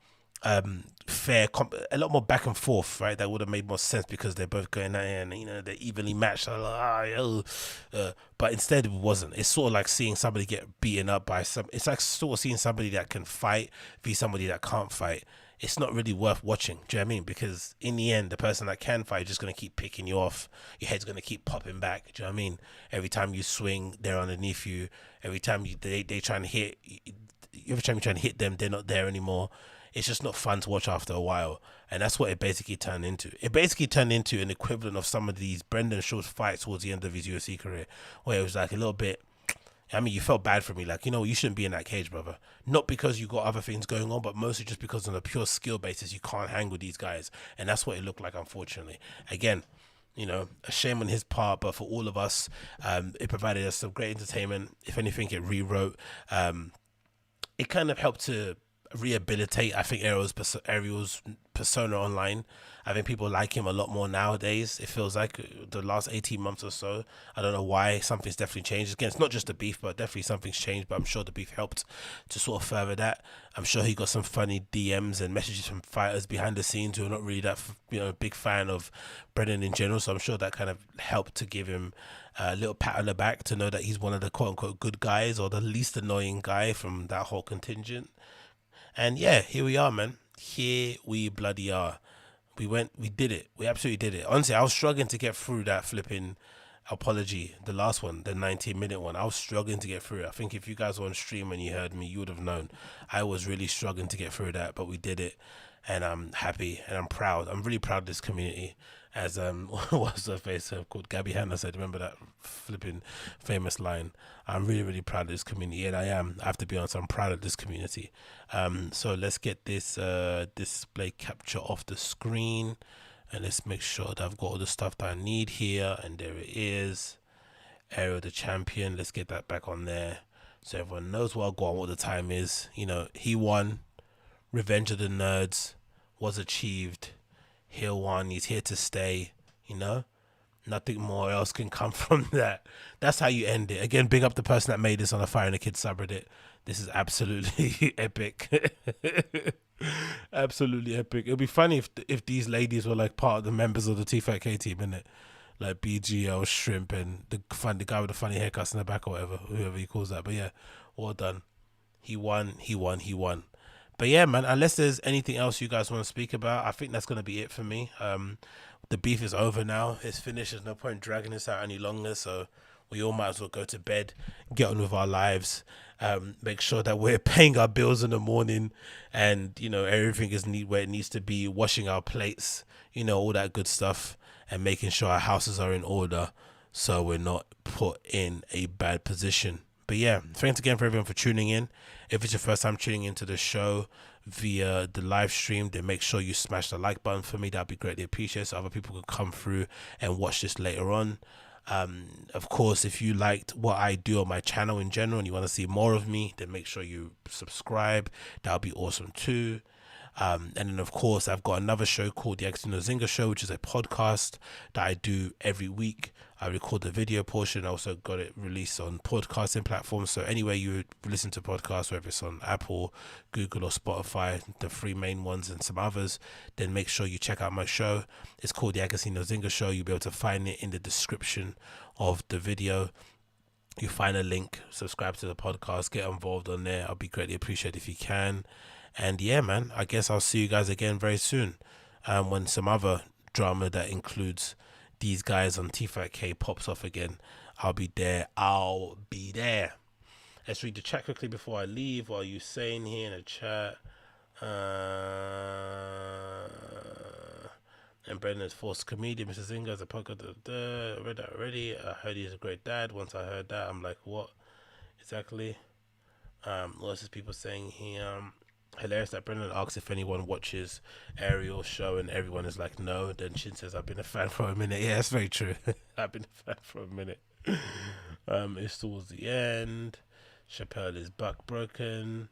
fair, a lot more back and forth, right? That would have made more sense because they're both going at it and, you know, they're evenly matched. But instead it wasn't. It's sort of like seeing somebody get beaten up by some. It's like sort of seeing somebody that can fight be somebody that can't fight. It's not really worth watching. Do you know what I mean? Because in the end, the person that can fight is just going to keep picking you off. Your head's going to keep popping back. Do you know what I mean? Every time you swing, they're underneath you. Every time they try to hit, every time you try to hit them, they're not there anymore. It's just not fun to watch after a while. And that's what it basically turned into. It basically turned into an equivalent of some of these Brendan Shaw's fights towards the end of his UFC career, where it was like a little bit, I mean, you felt bad for me. Like, you know, you shouldn't be in that cage, brother. Not because you got other things going on, but mostly just because on a pure skill basis, you can't hang with these guys. And that's what it looked like, unfortunately. Again, you know, a shame on his part, but for all of us, it provided us some great entertainment. If anything, it rewrote. It kind of helped to rehabilitate, I think, Ariel's persona online. I think people like him a lot more nowadays. It feels like the last 18 months or so. I don't know why. Something's definitely changed. Again, it's not just the beef, but definitely something's changed. But I'm sure the beef helped to sort of further that. I'm sure he got some funny DMs and messages from fighters behind the scenes who are not really that, you know, big fan of Brendan in general. So I'm sure that kind of helped to give him a little pat on the back to know that he's one of the quote unquote good guys, or the least annoying guy from that whole contingent. And yeah, here we are, man. Here we bloody are. We did it. We absolutely did it. Honestly, I was struggling to get through that flipping apology, the last one, the 19-minute one. I was struggling to get through it. I think if you guys were on stream and you heard me, you would have known. I was really struggling to get through that, but we did it. And I'm happy and I'm proud. I'm really proud of this community. As what's her face called Gabby Hanna said, remember that flipping famous line? I'm really, really proud of this community, and I have to be honest, I'm proud of this community. So let's get this display capture off the screen, and let's make sure that I've got all the stuff that I need here. And there it is, Ariel the champion. Let's get that back on there so everyone knows what I got and what the time is. You know, he won. Revenge of the Nerds was achieved. Helwani, he's here to stay, you know. Nothing more else can come from that. That's how you end it. Again, big up the person that made this on the Fire and the Kids subreddit. This is absolutely epic. Absolutely epic. It'd be funny if these ladies were like part of the members of the T5K team, innit? Like BGL, Shrimp, and the guy with the funny haircuts in the back or whatever, whoever he calls that. But yeah, well done. He won. But yeah, man, unless there's anything else you guys want to speak about, I think that's going to be it for me. The beef is over now. It's finished. There's no point dragging this out any longer. So we all might as well go to bed, get on with our lives, make sure that we're paying our bills in the morning, and, you know, everything is neat where it needs to be, washing our plates, you know, all that good stuff, and making sure our houses are in order so we're not put in a bad position. But yeah, thanks again for everyone for tuning in. If it's your first time tuning into the show via the live stream, then make sure you smash the like button for me. That'd be greatly appreciated so other people can come through and watch this later on. Of course, if you liked what I do on my channel in general and you want to see more of me, then make sure you subscribe. That'll be awesome too. And then, of course, I've got another show called the AgostinhoZinga Show, which is a podcast that I do every week. I record the video portion. I also got it released on podcasting platforms. So anywhere you listen to podcasts, whether it's on Apple, Google, or Spotify, the three main ones and some others, then make sure you check out my show. It's called the AgostinhoZinga Show. You'll be able to find it in the description of the video. You find a link, subscribe to the podcast, get involved on there. I'll be greatly appreciated if you can. And yeah, man, I guess I'll see you guys again very soon when some other drama that includes these guys on T5K pops off again. I'll be there. Let's read the chat quickly before I leave. What are you saying here in the chat? and Brendan's forced comedian, Mr. Zinga, as a podcast. I read that already. I heard he's a great dad. Once I heard that, I'm like, what exactly? Lots of people saying he hilarious that Brendan asks if anyone watches Ariel's show and everyone is like no. Then Shin says I've been a fan for a minute. Yeah, that's very true. I've been a fan for a minute. It's towards the end. Chappelle is buck broken.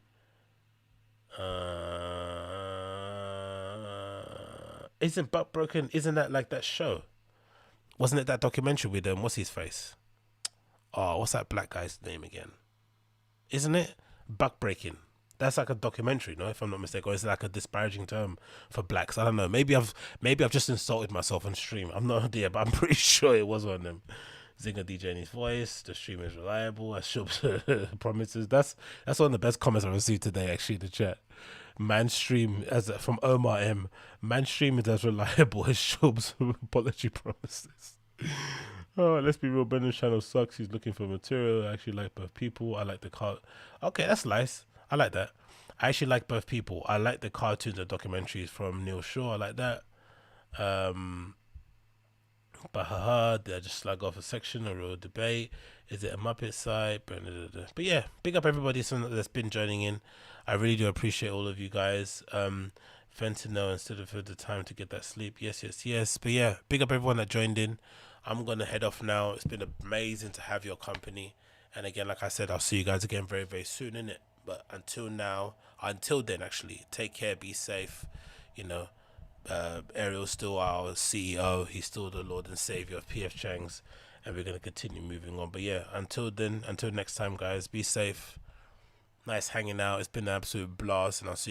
Isn't buck broken? Isn't that like that show? Wasn't it that documentary with what's his face? Oh, what's that black guy's name again? Isn't it buck breaking? That's like a documentary, no? If I'm not mistaken, or is it like a disparaging term for blacks? I don't know. Maybe I've just insulted myself on stream. I'm not idea, but I'm pretty sure it was one of them. Zinga DJing his voice. The stream is reliable as Shubs promises. That's one of the best comments I received today. Actually, in the chat. Man stream as from Omar M. Man stream is as reliable as Shubs apology promises. Oh, let's be real. Brendan's channel sucks. He's looking for material. I actually like both people. I like the car. Okay, that's nice. I like that. I actually like both people. I like the cartoons and documentaries from Neil Shaw. I like that. But haha, did I just slug off a section, a real debate? Is it a Muppet site? But yeah, big up everybody that's been joining in. I really do appreciate all of you guys. Fentanyl instead of the time to get that sleep. Yes. But yeah, big up everyone that joined in. I'm going to head off now. It's been amazing to have your company. And again, like I said, I'll see you guys again very, very soon, innit? But until then, actually, take care, be safe. You know, Ariel's still our CEO. He's still the Lord and Savior of PF Chang's. And we're going to continue moving on. But yeah, until next time, guys, be safe. Nice hanging out. It's been an absolute blast. And I'll see you